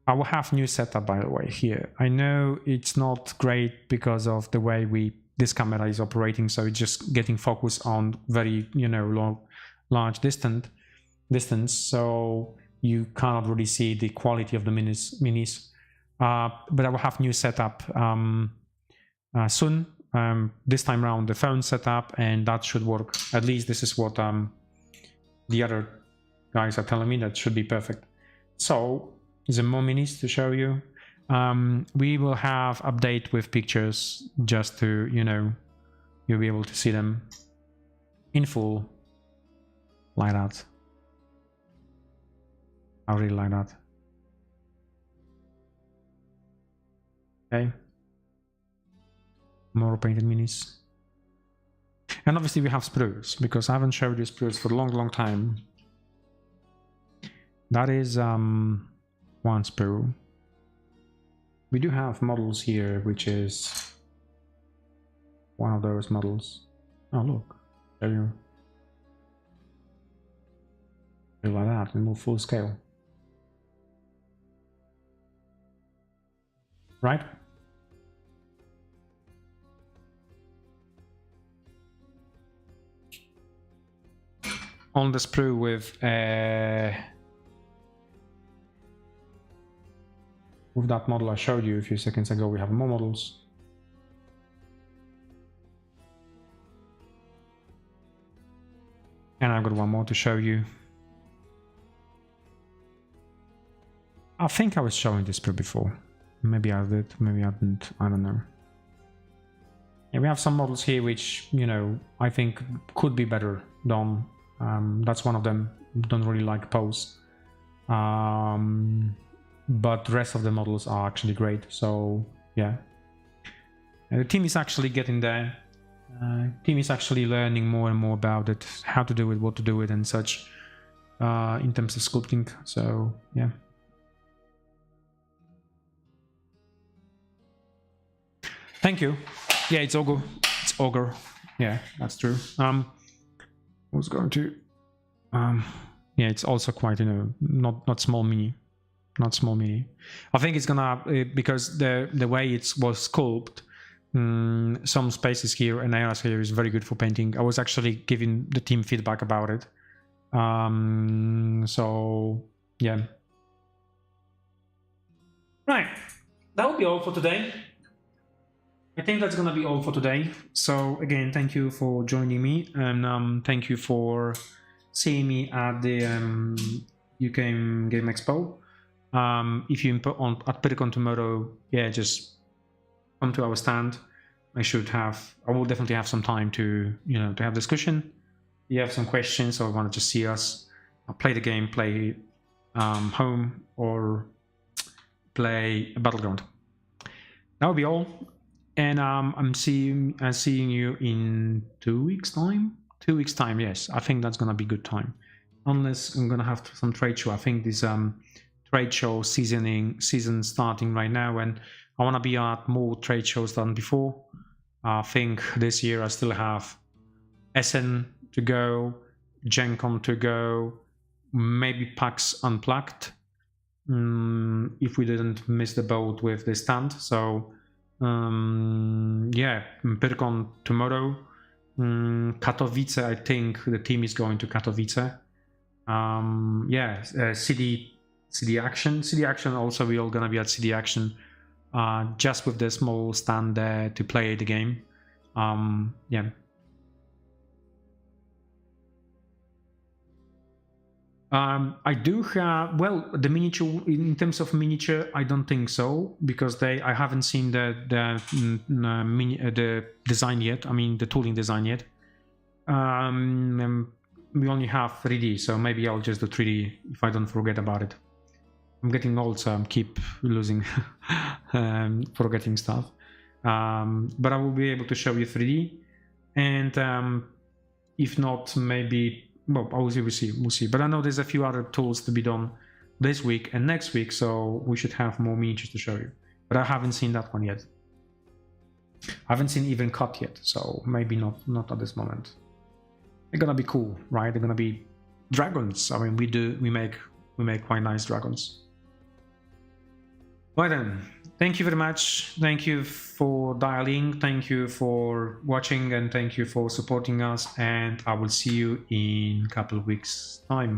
Speaker 1: I will have new setup, by the way, here. I know it's not great because of the way this camera is operating, so it's just getting focus on very, large distance, so you cannot really see the quality of the minis. But I will have new setup soon. This time around the phone setup, and that should work. At least this is what the other guys are telling me, that should be perfect. So the more minis to show you. We will have update with pictures just to, you'll be able to see them in full like that. I really like that. Okay. More painted minis. And obviously we have sprues, because I haven't showed you sprues for a long time. That is one sprue. We do have models here, which is one of those models. Oh look, there you go. Like that, and move full scale. Right? On the sprue with that model I showed you a few seconds ago, we have more models. And I've got one more to show you. I think I was showing this sprue before. Maybe I did, maybe I didn't, I don't know. Yeah, we have some models here which, I think could be better done. That's one of them. Don't really like pose. But the rest of the models are actually great, so yeah. And the team is actually getting there. Team is actually learning more and more about it, how to do it, what to do it, and such, in terms of sculpting, so yeah. Thank you. Yeah, it's Ogre. It's Ogre. Yeah, that's true. I was going to... yeah, it's also quite, not small mini. Not small mini. I think it's gonna, because the way it was sculpted, some spaces here and areas here is very good for painting. I was actually giving the team feedback about it. So yeah. Right, that will be all for today. I think that's gonna be all for today. So again, thank you for joining me, and thank you for seeing me at the UK Game Expo. If you at Percon tomorrow, yeah, just come to our stand. I will definitely have some time to, to have discussion. If you have some questions or want to just see us play the game, play home, or play a Battleground. That will be all. And I'm seeing you in 2 weeks time. 2 weeks time, yes. I think that's gonna be good time. Unless I'm gonna have some trade show. I think this trade show season starting right now, and I want to be at more trade shows than before. I think this year I still have Essen to go, Gen Con to go, maybe PAX Unplugged, if we didn't miss the boat with the stand. So yeah, Percon tomorrow, Katowice, I think the team is going to Katowice. Yeah, CD Action also, we're all gonna be at CD Action, just with the small stand there to play the game. Yeah. I do have, well, the miniature, in terms of miniature, I don't think so, because I haven't seen the design yet. I mean, the tooling design yet. We only have 3D, so maybe I'll just do 3D if I don't forget about it. I'm getting old, so I keep losing, forgetting stuff. But I will be able to show you 3D, and if not, maybe. Well, we'll see. But I know there's a few other tools to be done this week and next week, so we should have more miniatures to show you. But I haven't seen that one yet. I haven't seen even cut yet, so maybe not at this moment. They're gonna be cool, right? They're gonna be dragons. I mean, we make quite nice dragons. Right then, thank you very much. Thank you for dialing. Thank you for watching, and thank you for supporting us. And I will see you in a couple of weeks' time.